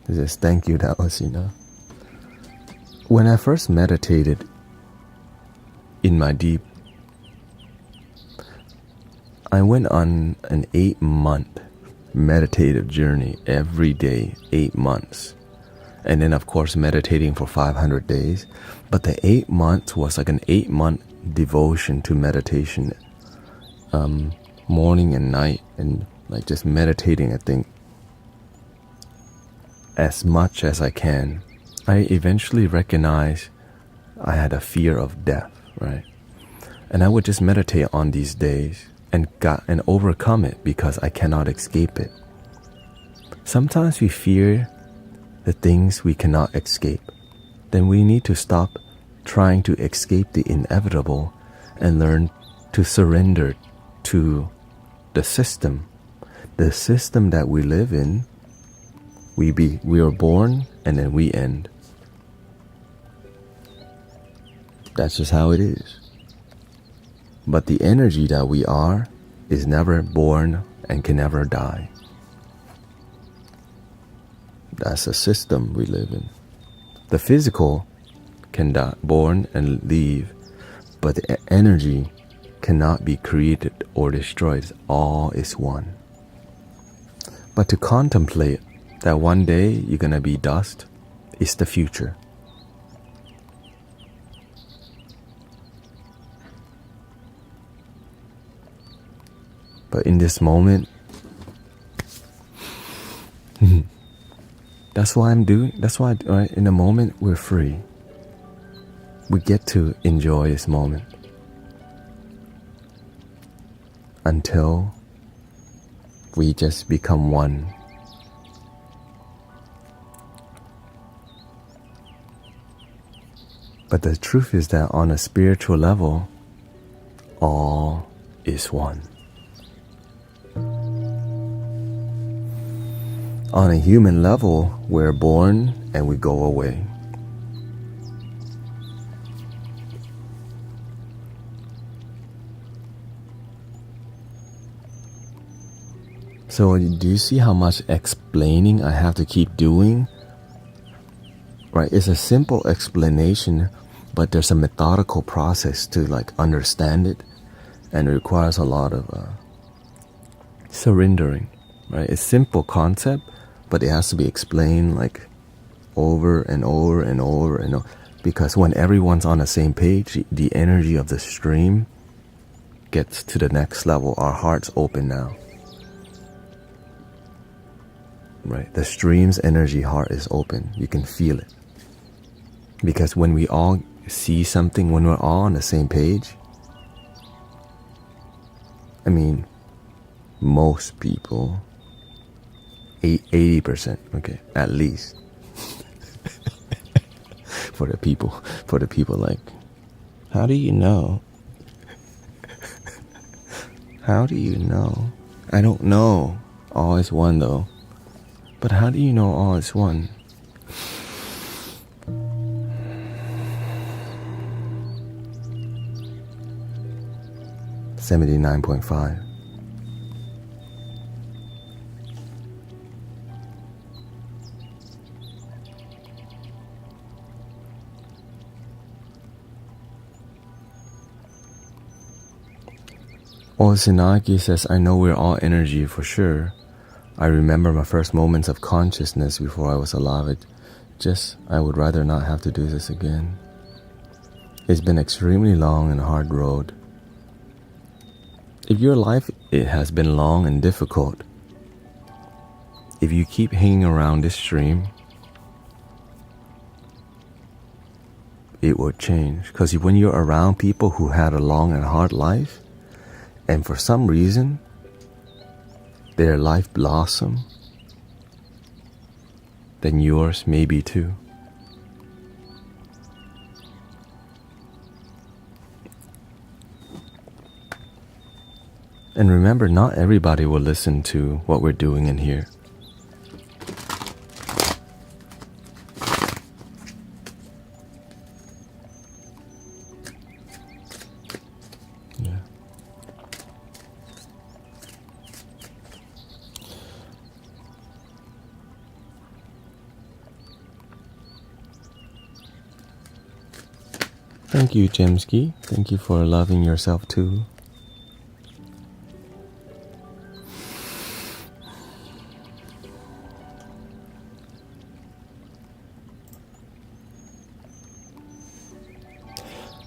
This is thank you, Daosina. When I first meditated in my deep, I went on an 8-month meditative journey every day, 8 months. And then of course meditating for 500 days. But the 8 months was like an 8-month devotion to meditation, morning and night, and like just meditating, I think, as much as I can. I eventually recognized I had a fear of death, right? And I would just meditate on these days and overcome it because I cannot escape it. Sometimes we fear the things we cannot escape. Then we need to stop trying to escape the inevitable and learn to surrender to the system that we live in. We are born and then we end. That's just how it is. But the energy that we are is never born and can never die. That's a system we live in. The physical can die, born and leave, but the energy cannot be created or destroyed. All is one. But to contemplate that one day you're gonna be dust is the future. But in this moment, that's why right, in the moment we're free. We get to enjoy this moment until we just become one. But the truth is that on a spiritual level, all is one. On a human level, we're born and we go away. So do you see how much explaining I have to keep doing? Right, it's a simple explanation, but there's a methodical process to like understand it, and it requires a lot of surrendering. Right, it's simple concept, but it has to be explained like over and over and over and over, because when everyone's on the same page, the energy of the stream gets to the next level. Our heart's open now. Right, the stream's energy heart is open. You can feel it. Because when we all see something, when we're all on the same page, I mean, most people, 80%, okay, at least. for the people like, how do you know? How do you know? I don't know. All is one though. But how do you know all is one? $79.5. Osinaki says, I know we're all energy for sure. I remember my first moments of consciousness before I was alive. I would rather not have to do this again. It's been extremely long and hard road. If your life it has been long and difficult, if you keep hanging around this stream, it will change. Because when you're around people who had a long and hard life, and for some reason, their life blossom, then yours may be too. And remember, not everybody will listen to what we're doing in here. Yeah. Thank you, Jemski. Thank you for loving yourself too.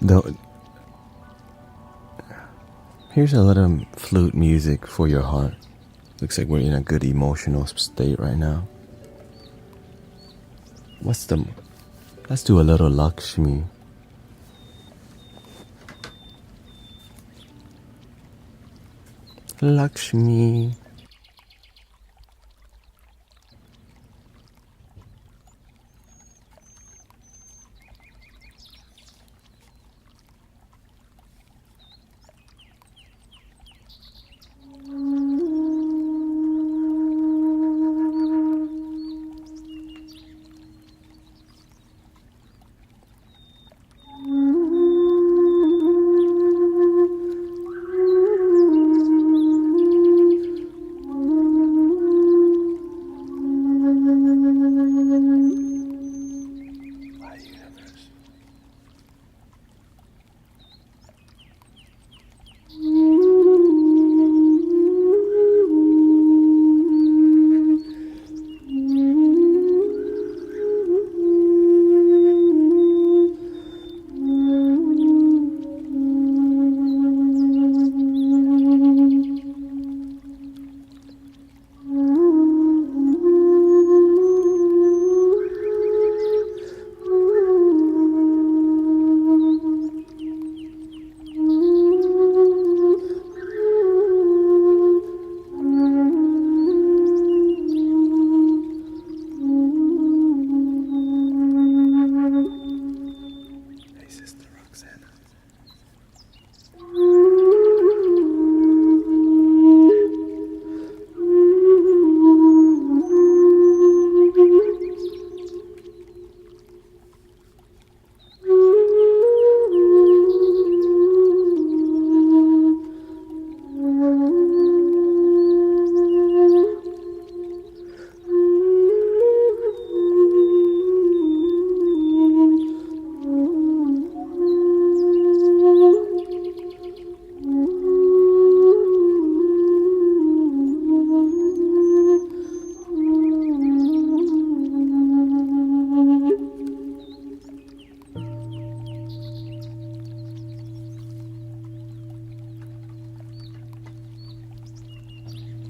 Though, here's a little flute music for your heart. Looks like we're in a good emotional state right now. Let's do a little Lakshmi. Lakshmi.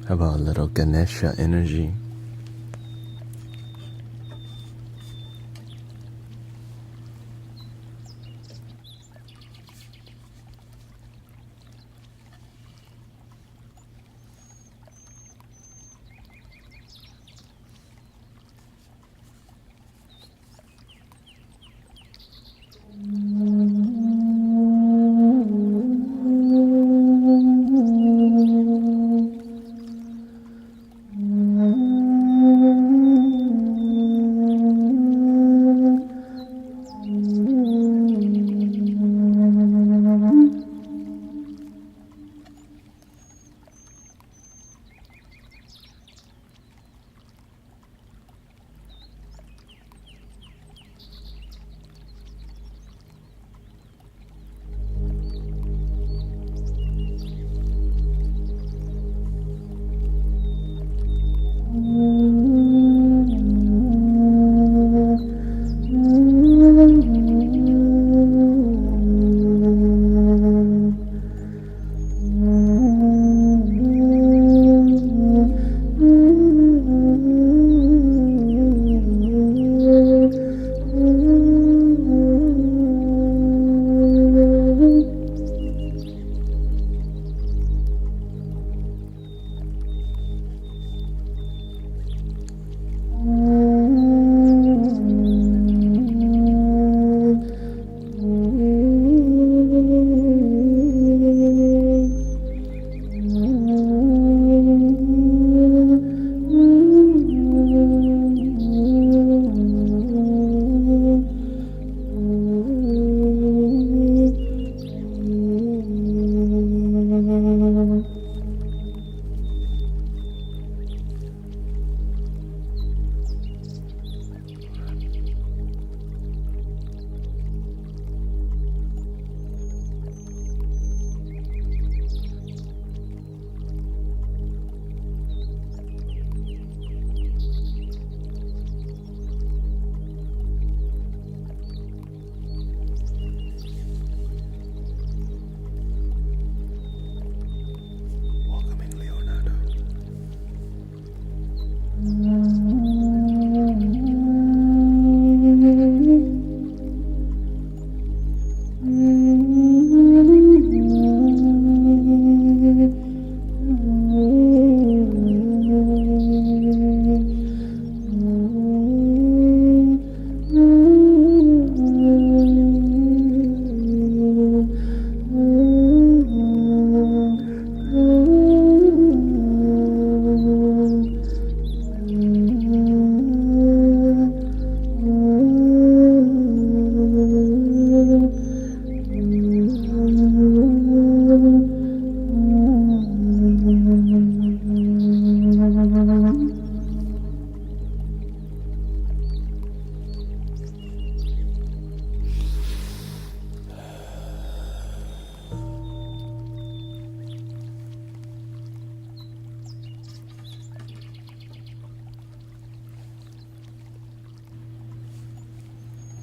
How about a little Ganesha energy?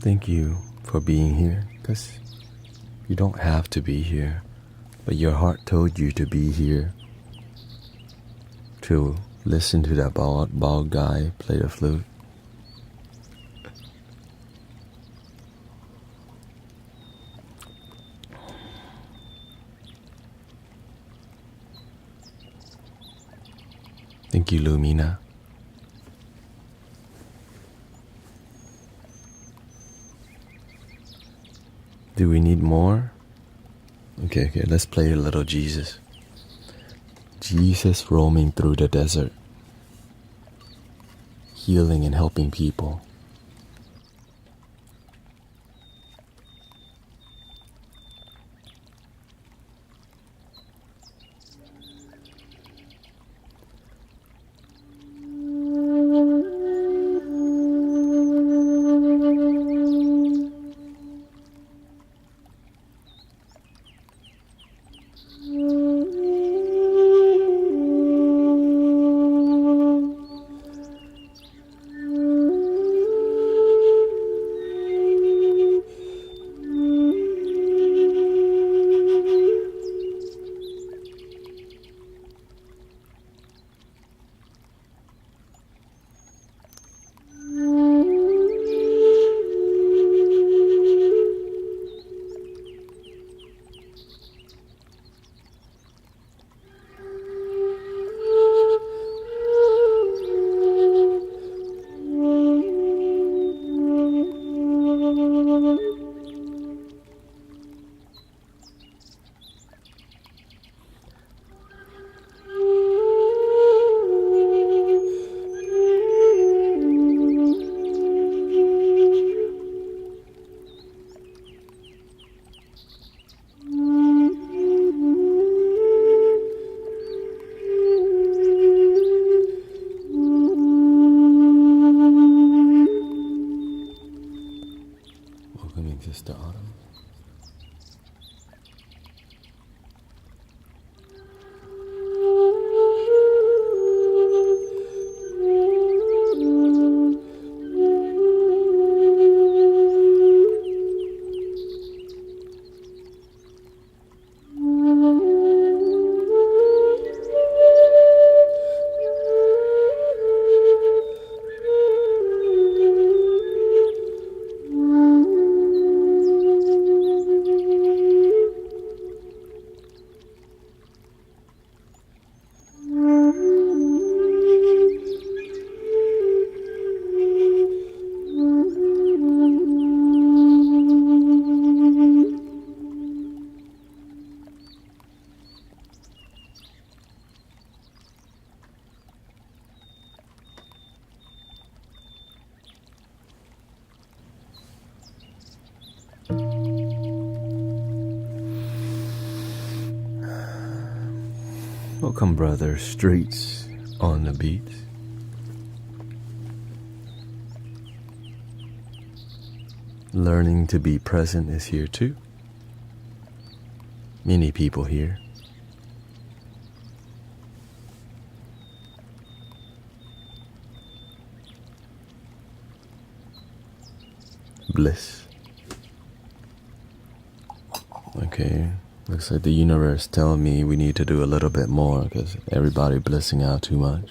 Thank you for being here, because you don't have to be here, but your heart told you to be here to listen to that bald guy play the flute. Thank you, Lumina. Do we need more? Okay, let's play a little Jesus. Jesus roaming through the desert, healing and helping people. Welcoming Sister Autumn. Welcome, brother. Streets on the beat. Learning to be present is here too. Many people here. Bliss. Okay. Looks like the universe telling me we need to do a little bit more because everybody blissing out too much.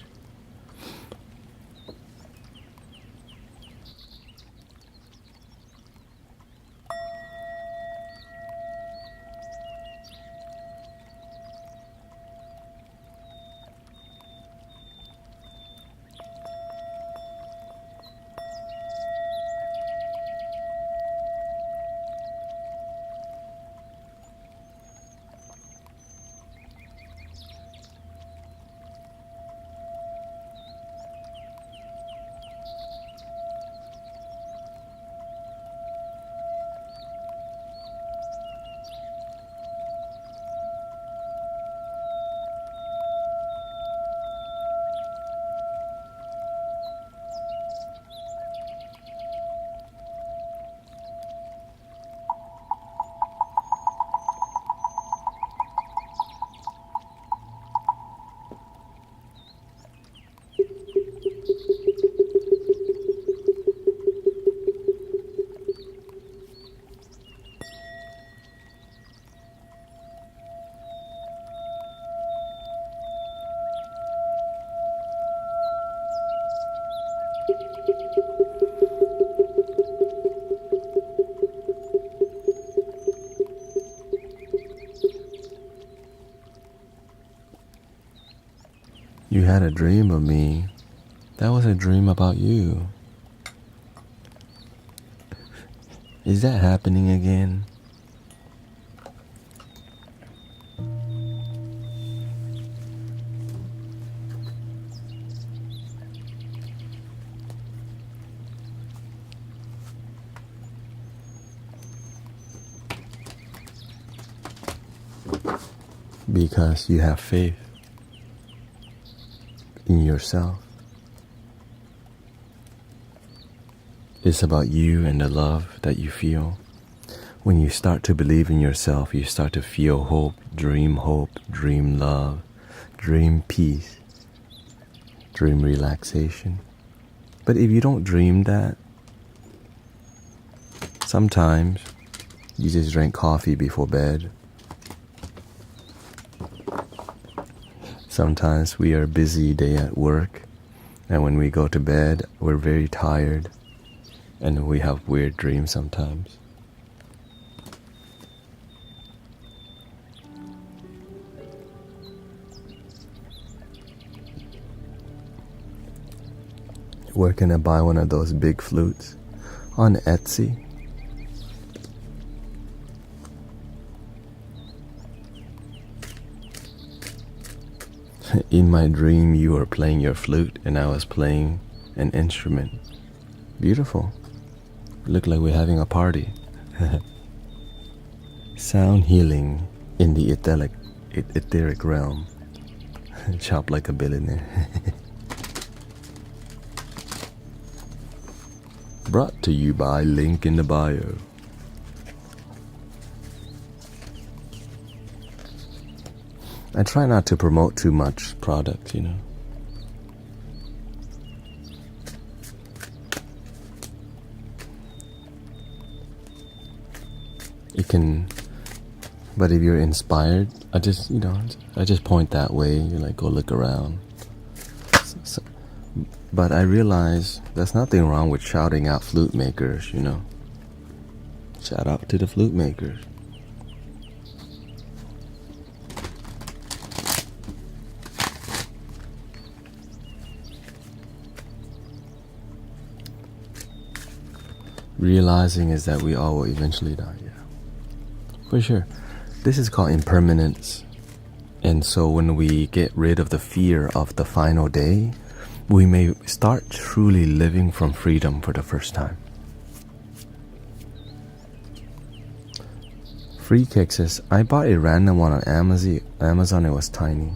You had a dream of me. That was a dream about you. Is that happening again? Because you have faith in yourself. It's about you and the love that you feel. When you start to believe in yourself, you start to feel hope, dream love, dream peace, dream relaxation. But if you don't dream that, sometimes you just drink coffee before bed. Sometimes we are busy day at work, and when we go to bed, we're very tired, and we have weird dreams sometimes. Where can I buy one of those big flutes? On Etsy. In my dream, you were playing your flute and I was playing an instrument. Beautiful. Looked like we're having a party. Sound healing in the etheric realm. Chop like a billionaire. Brought to you by link in the bio. I try not to promote too much product, you know. It can, but if you're inspired, I just point that way. You like go look around. But I realize there's nothing wrong with shouting out flute makers, you know. Shout out to the flute makers. Realizing is that we all will eventually die, yeah. For sure. This is called impermanence. And so when we get rid of the fear of the final day, we may start truly living from freedom for the first time. Free Cake says, I bought a random one on Amazon, it was tiny.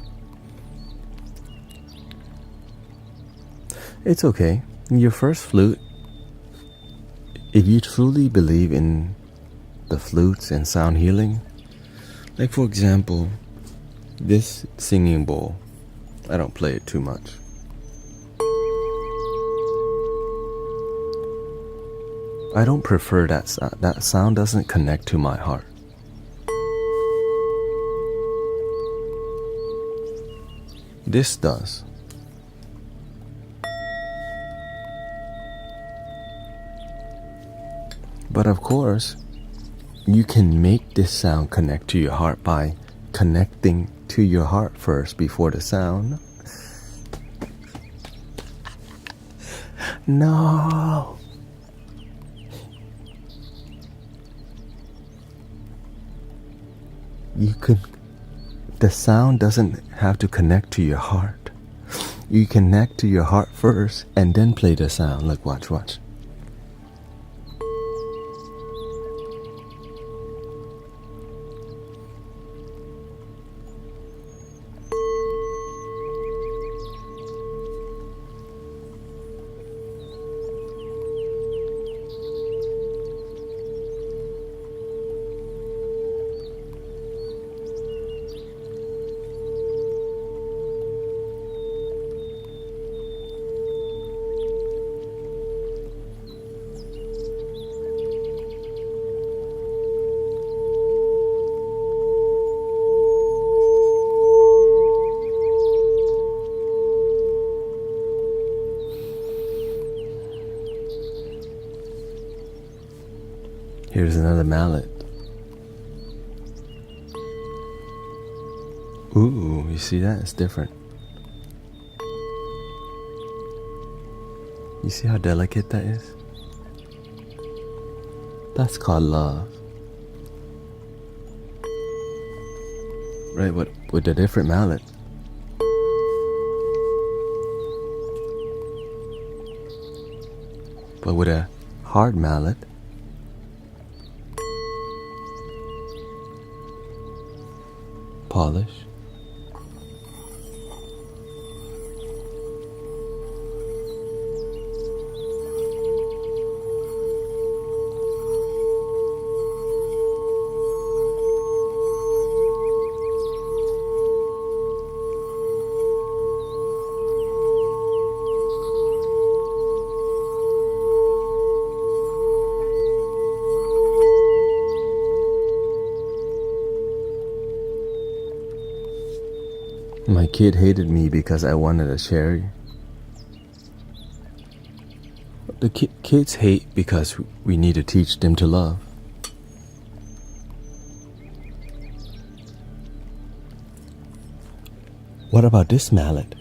It's okay. Your first flute, if you truly believe in the flutes and sound healing, like for example, this singing bowl, I don't play it too much. I don't prefer that sound. That sound doesn't connect to my heart. This does. But of course, you can make this sound connect to your heart by connecting to your heart first before the sound. No. The sound doesn't have to connect to your heart. You connect to your heart first and then play the sound. Look, watch. another mallet. Ooh, you see that? It's different. You see how delicate that is? That's called love. Right, with a different mallet. But with a hard mallet, polish. My kid hated me because I wanted a cherry. The kids hate because we need to teach them to love. What about this mallet?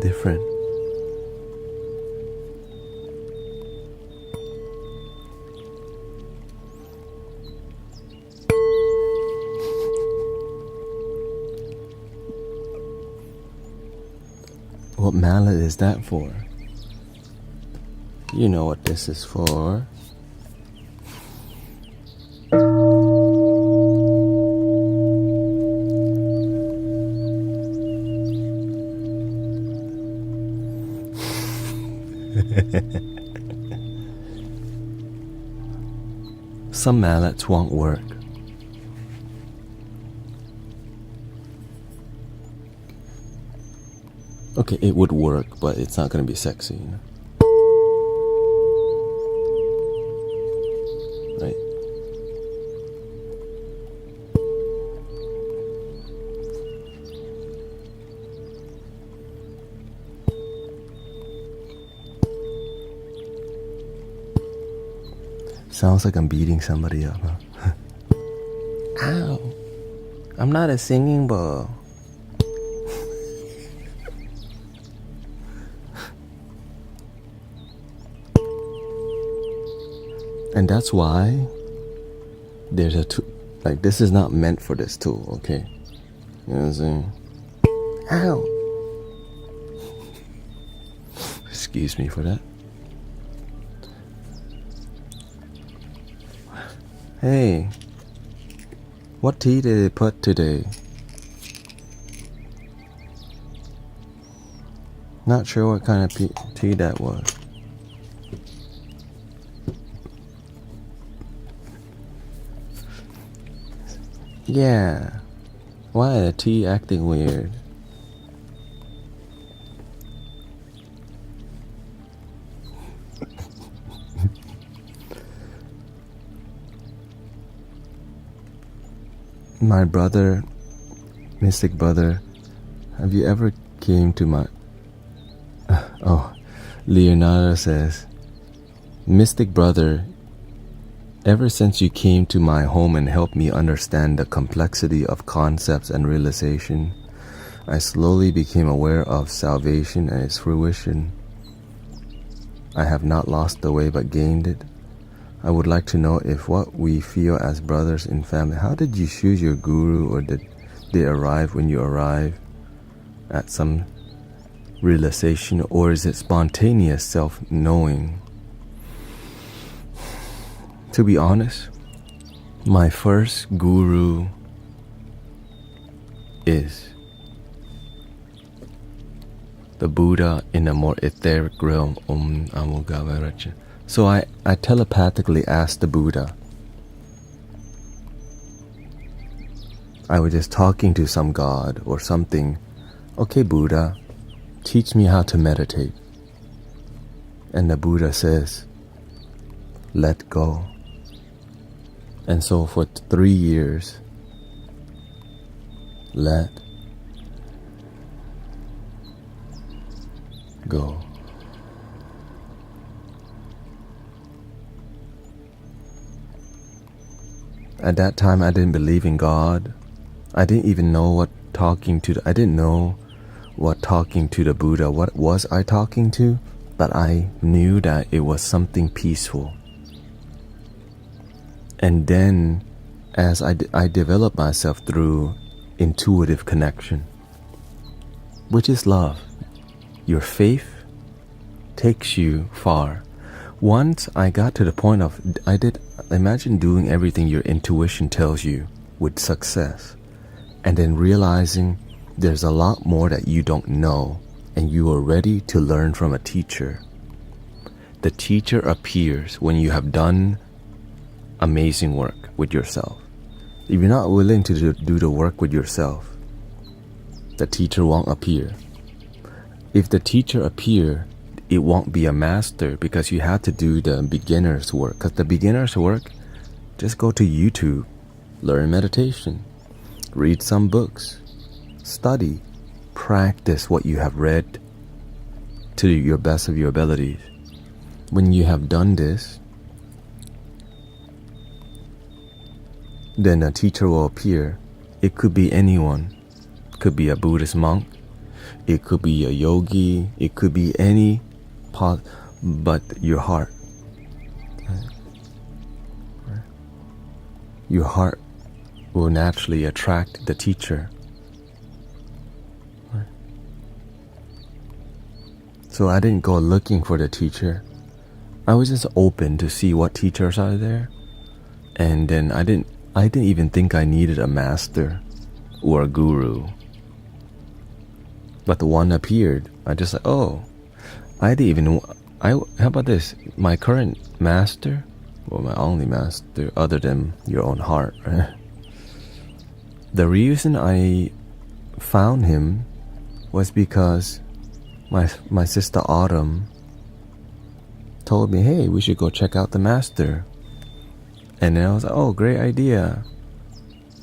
Different. What mallet is that for? You know what this is for. Some mallets won't work. Okay, it would work, but it's not going to be sexy, you know? Right? Sounds like I'm beating somebody up, huh? Ow! I'm not a singing bowl. And that's why there's a tool. Like, this is not meant for this tool, okay? You know what I'm saying? Ow! Excuse me for that. Hey, what tea did they put today? Not sure what kind of tea that was. Yeah, why is the tea acting weird? My brother, mystic brother, have you ever came to my... Oh, Leonardo says, mystic brother, ever since you came to my home and helped me understand the complexity of concepts and realization, I slowly became aware of salvation and its fruition. I have not lost the way but gained it. I would like to know if what we feel as brothers in family, how did you choose your guru, or did they arrive when you arrive at some realization, or is it spontaneous self-knowing? To be honest, my first guru is the Buddha in a more etheric realm. So I telepathically asked the Buddha. I was just talking to some god or something. Okay, Buddha, teach me how to meditate. And the Buddha says, let go. And so for 3 years, let go. At that time, I didn't believe in God. I didn't even know what talking to the Buddha, what was I talking to? But I knew that it was something peaceful. And then, as I developed myself through intuitive connection, which is love. Your faith takes you far. Once I got to the point of, imagine doing everything your intuition tells you with success, and then realizing there's a lot more that you don't know, and you are ready to learn from a teacher. The teacher appears when you have done amazing work with yourself. If you're not willing to do the work with yourself, the teacher won't appear. If the teacher appear, it won't be a master, because you have to do the beginner's work. Because the beginner's work, just go to YouTube, learn meditation, read some books, study, practice what you have read to your best of your abilities. When you have done this, then a teacher will appear. It could be anyone. It could be a Buddhist monk. It could be a yogi. It could be any part, but your heart. Your heart will naturally attract the teacher. So I didn't go looking for the teacher. I was just open to see what teachers are there. And then I didn't even think I needed a master or a guru. But the one appeared. I just like, oh, how about this? My current master, well, my only master other than your own heart, right? The reason I found him was because my sister Autumn told me, hey, we should go check out the master. And then I was like, oh, great idea.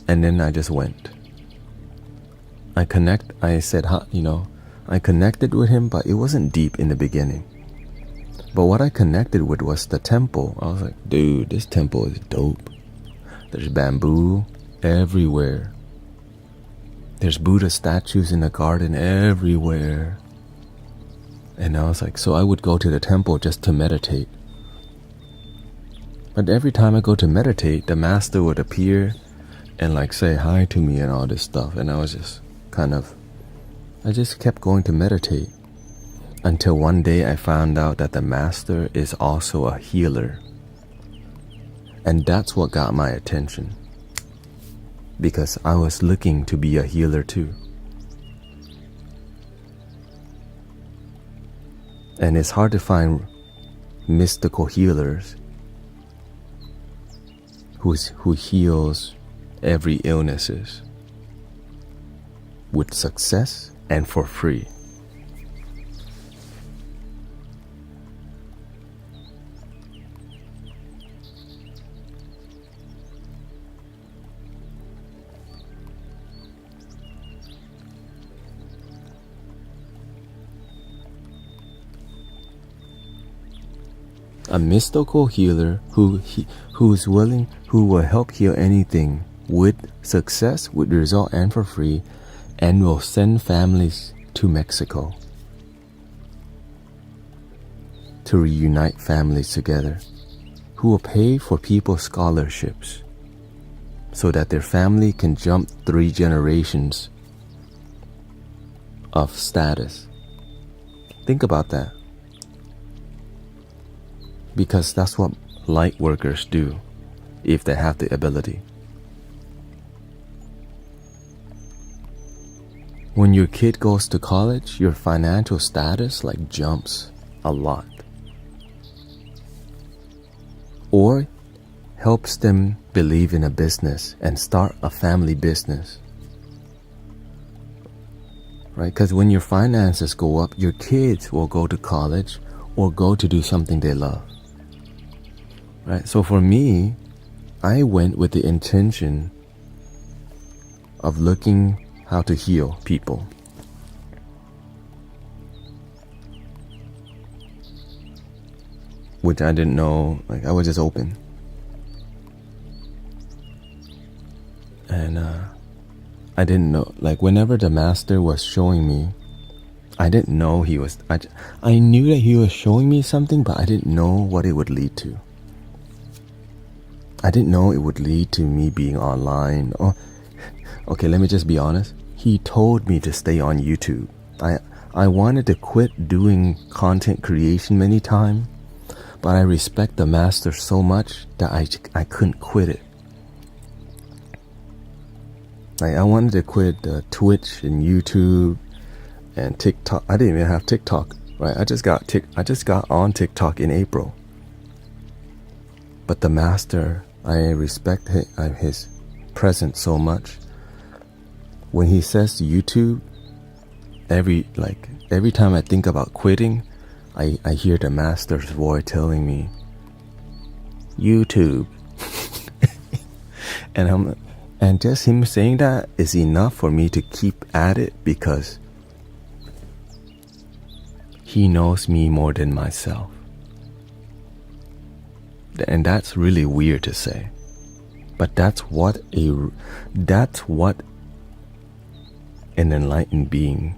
And then I just went. I connected with him, but it wasn't deep in the beginning. But what I connected with was the temple. I was like, dude, this temple is dope. There's bamboo everywhere. There's Buddha statues in the garden everywhere. And I was like, so I would go to the temple just to meditate. But every time I go to meditate, the master would appear and like say hi to me and all this stuff. And I was just I just kept going to meditate. Until one day I found out that the master is also a healer. And that's what got my attention. Because I was looking to be a healer too. And it's hard to find mystical healers who heals every illnesses with success and for free. A mystical healer who will help heal anything with success, with result, and for free, and will send families to Mexico to reunite families together, who will pay for people's scholarships so that their family can jump 3 generations of status. Think about that. Because that's what light workers do, if they have the ability. When your kid goes to college, your financial status like jumps a lot. Or helps them believe in a business and start a family business. Right? Because when your finances go up, your kids will go to college or go to do something they love. Right? So for me, I went with the intention of looking how to heal people. Which I didn't know, like I was just open. And I didn't know, like whenever the master was showing me, I didn't know he was, I knew that he was showing me something, but I didn't know what it would lead to. I didn't know it would lead to me being online. Oh, okay, let me just be honest. He told me to stay on YouTube. I wanted to quit doing content creation many times, but I respect the master so much that I couldn't quit it. Like I wanted to quit Twitch and YouTube and TikTok. I didn't even have TikTok, right? I just got on TikTok in April. But the master, I respect his presence so much. When he says YouTube, every time I think about quitting, I hear the master's voice telling me, YouTube. And just him saying that is enough for me to keep at it, because he knows me more than myself. And that's really weird to say, but that's what an enlightened being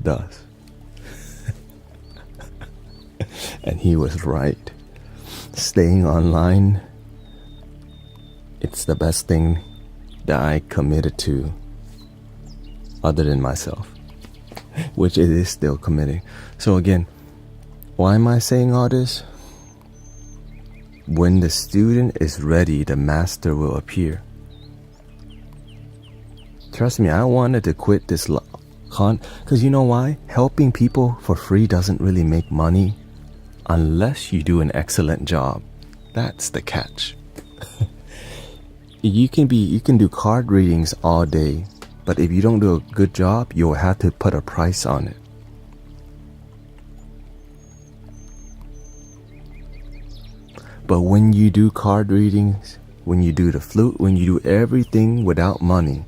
does. And he was right. Staying online, it's the best thing that I committed to other than myself, which it is still committing. So again, why am I saying all this? When the student is ready, the master will appear. Trust me, I wanted to quit this because you know why? Helping people for free doesn't really make money unless you do an excellent job. That's the catch. You can do card readings all day, but if you don't do a good job, you'll have to put a price on it. But when you do card readings, when you do the flute, when you do everything without money,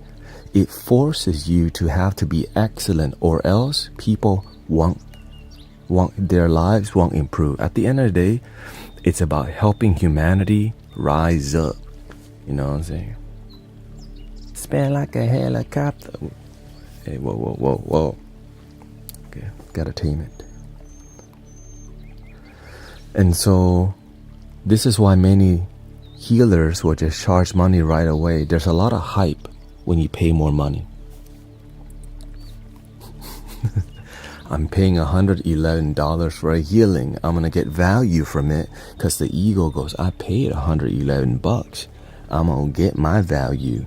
it forces you to have to be excellent, or else people their lives won't improve. At the end of the day, it's about helping humanity rise up. You know what I'm saying? Spin like a helicopter. Hey, whoa. Okay, gotta tame it. And so, this is why many healers will just charge money right away. There's a lot of hype when you pay more money. I'm paying $111 for a healing. I'm gonna get value from it, because the ego goes, I paid $111. I'm gonna get my value.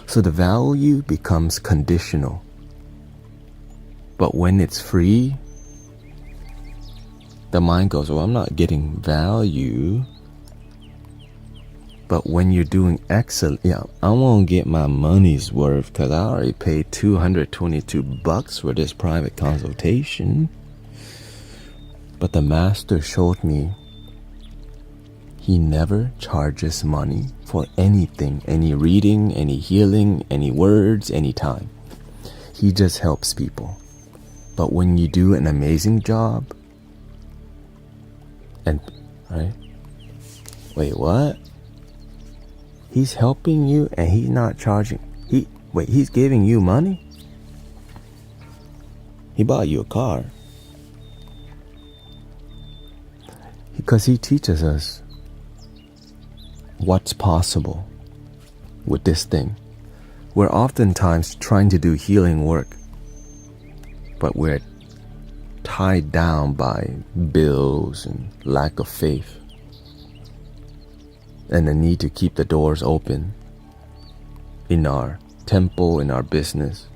So the value becomes conditional. But when it's free, the mind goes, well, I'm not getting value. But when you're doing excellent, I won't get my money's worth, because I already paid $222 for this private consultation. But the master showed me he never charges money for anything, any reading, any healing, any words, any time. He just helps people. But when you do an amazing job, and, right? Wait, what? He's helping you and he's not charging. He's giving you money? He bought you a car. Because he teaches us what's possible with this thing. We're oftentimes trying to do healing work, but we're tied down by bills and lack of faith, and the need to keep the doors open in our temple, in our business.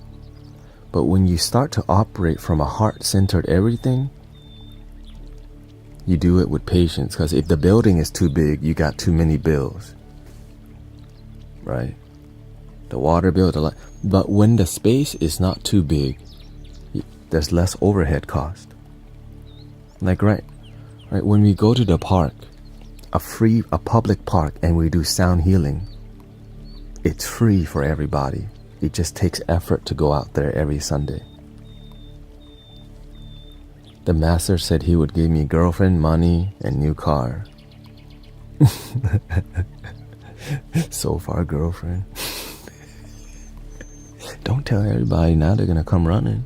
But when you start to operate from a heart-centered everything, you do it with patience. Because if the building is too big, you got too many bills, right? The water bill, the light. But when the space is not too big, there's less overhead cost. Like right when we go to the park, a public park, and we do sound healing, it's free for everybody. It just takes effort to go out there every Sunday. The master said he would give me girlfriend, money, and new car. So far, girlfriend. Don't tell everybody, now they're gonna come running.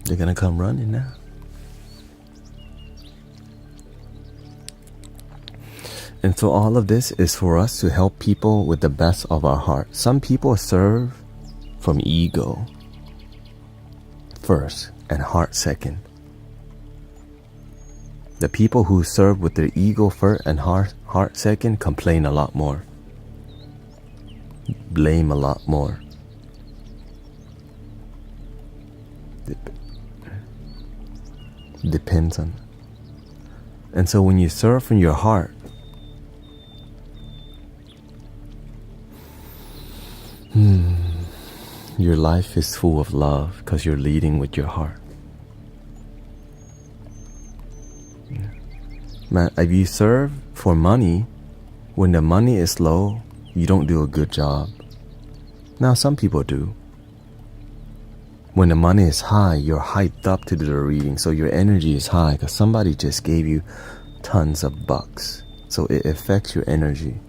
They're gonna come running now. And so all of this is for us to help people with the best of our heart. Some people serve from ego first and heart second. The people who serve with their ego first and heart second complain a lot more, blame a lot more. Depends on. And so when you serve from your heart, your life is full of love because you're leading with your heart. Man, if you serve for money, when the money is low, you don't do a good job. Now, some people do. When the money is high, you're hyped up to do the reading, so your energy is high because somebody just gave you tons of bucks. So it affects your energy.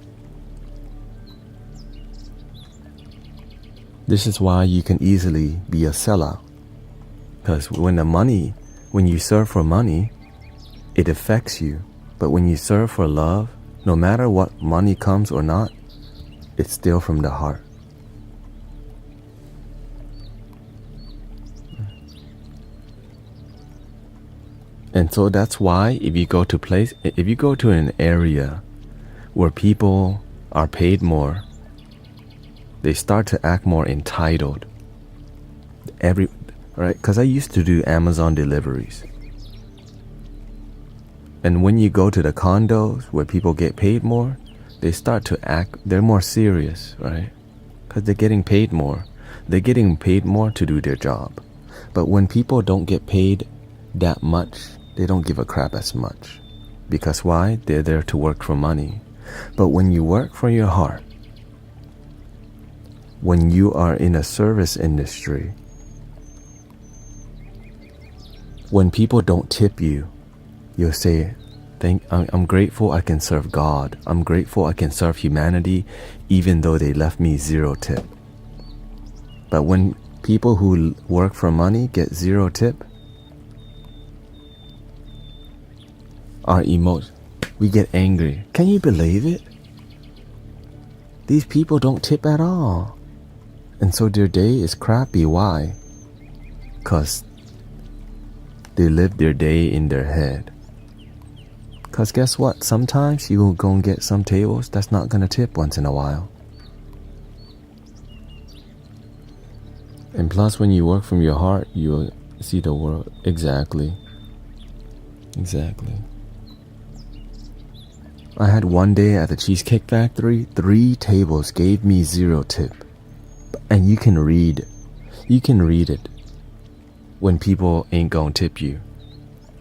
This is why you can easily be a sellout. Because when you serve for money, it affects you. But when you serve for love, no matter what money comes or not, it's still from the heart. And so that's why if you go to an area where people are paid more, they start to act more entitled. Right? Because I used to do Amazon deliveries. And when you go to the condos where people get paid more, they start to act, they're more serious, right? Because they're getting paid more. They're getting paid more to do their job. But when people don't get paid that much, they don't give a crap as much. Because why? They're there to work for money. But when you work for your heart, when you are in a service industry, when people don't tip you, you'll say, I'm grateful I can serve God. I'm grateful I can serve humanity, even though they left me 0 tip. But when people who work for money get 0 tip, our emotion, we get angry. Can you believe it? These people don't tip at all. And so their day is crappy. Why? Because they live their day in their head. Because guess what? Sometimes you will go and get some tables that's not going to tip once in a while. And plus, when you work from your heart, you will see the world. Exactly. I had one day at the Cheesecake Factory, 3 tables gave me 0 tip. And you can read it when people ain't gonna tip you.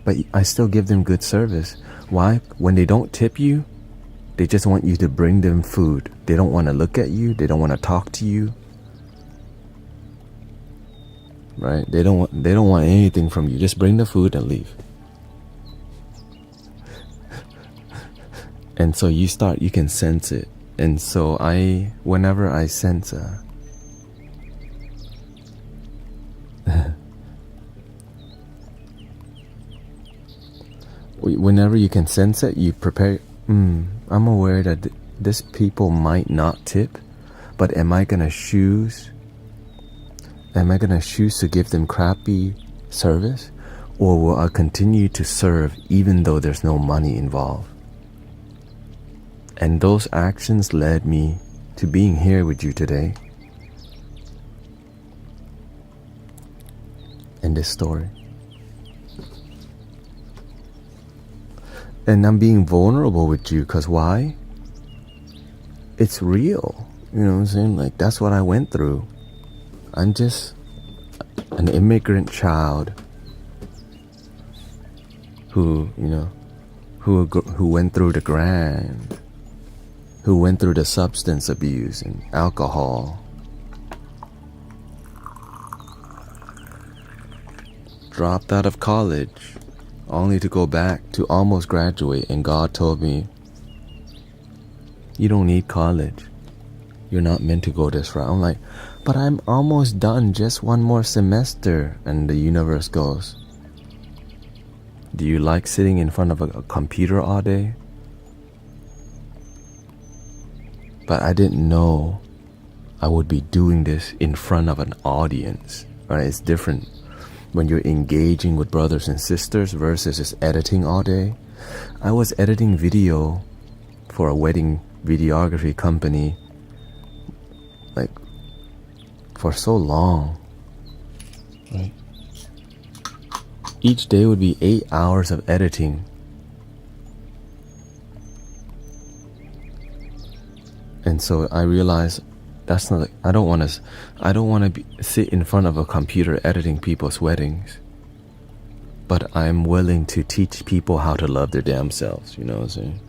But I still give them good service. Why? When they don't tip you, they just want you to bring them food. They don't want to look at you. They don't want to talk to you. Right? They don't want anything from you. Just bring the food and leave. And so you can sense it. And so whenever I sense whenever you can sense it, you prepare. I'm aware that this people might not tip, but am I gonna choose to give them crappy service, or will I continue to serve even though there's no money involved? And those actions led me to being here with you today. In this story. And I'm being vulnerable with you because why? It's real. You know what I'm saying? Like, that's what I went through. I'm just an immigrant child who went through the grind, who went through the substance abuse and alcohol, dropped out of college, only to go back to almost graduate, and God told me, you don't need college. You're not meant to go this route. I'm like, but I'm almost done, just one more semester. And the universe goes, do you like sitting in front of a computer all day? But I didn't know I would be doing this in front of an audience, right? It's different when you're engaging with brothers and sisters versus just editing all day. I was editing video for a wedding videography company like for so long, right? Each day would be 8 hours of editing. And so I realized that's not, I don't want to sit in front of a computer editing people's weddings. But I'm willing to teach people how to love their damn selves, you know what I'm saying?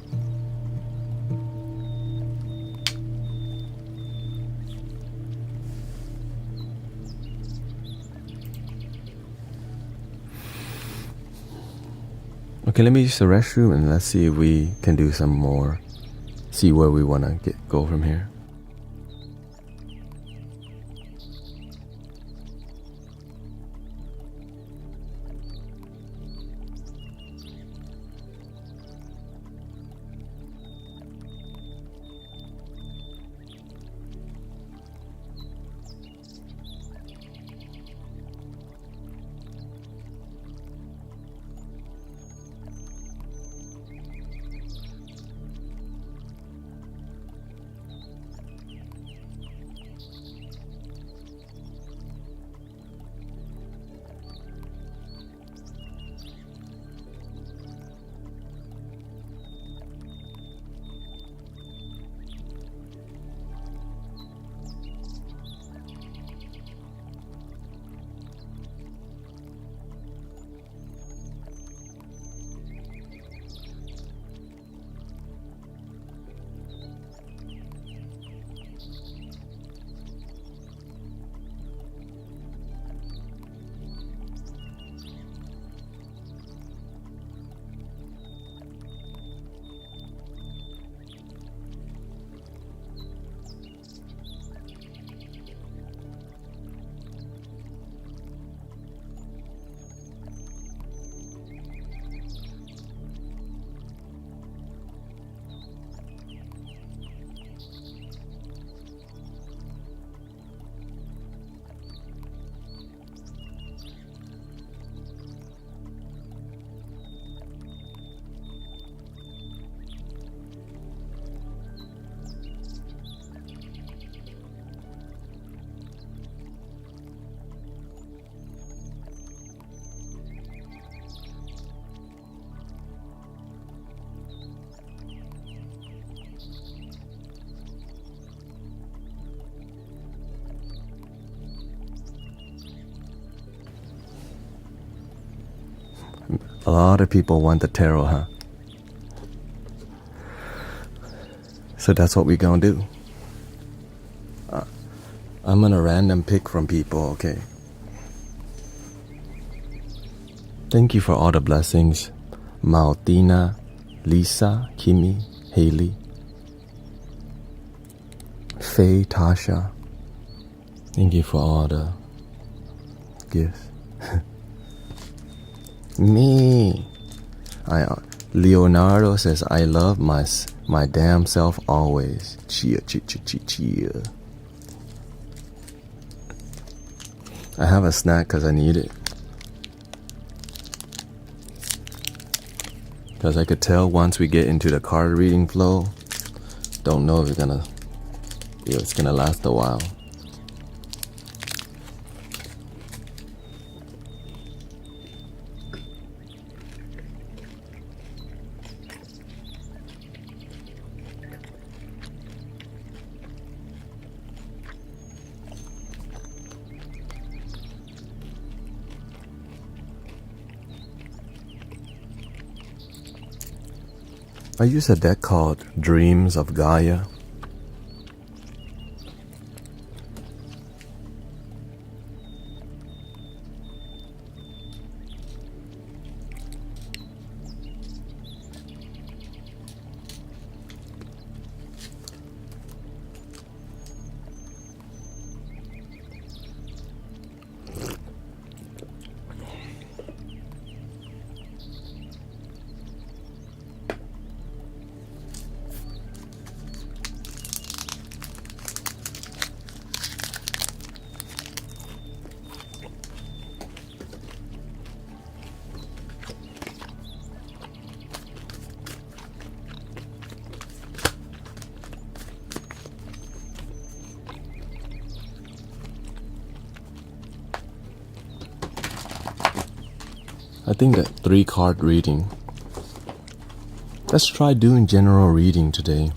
Okay, let me use the restroom and let's see if we can do some more. See where we want to go from here. A lot of people want the tarot, huh? So that's what we're gonna do. I'm gonna random pick from people, okay? Thank you for all the blessings. Maltina, Lisa, Kimmy, Haley, Faye, Tasha. Thank you for all the gifts. Me. Leonardo says, I love my damn self always. Chia, chia, chia, chia, chia. I have a snack because I need it. Because I could tell once we get into the card reading flow, don't know if it's gonna last a while. I use a deck called Dreams of Gaia. I think that 3-card reading. Let's try doing general reading today.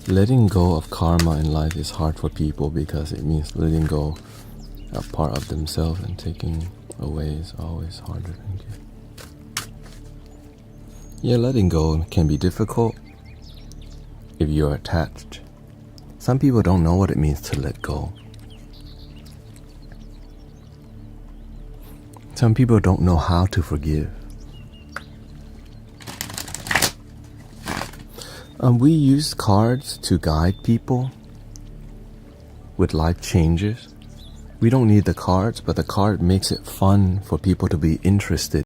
Letting go of karma in life is hard for people because it means letting go a part of themselves, and taking away is always harder. Thank you. Yeah, letting go can be difficult if you're attached. Some people don't know what it means to let go. Some people don't know how to forgive. We use cards to guide people with life changes. We don't need the cards, but the card makes it fun for people to be interested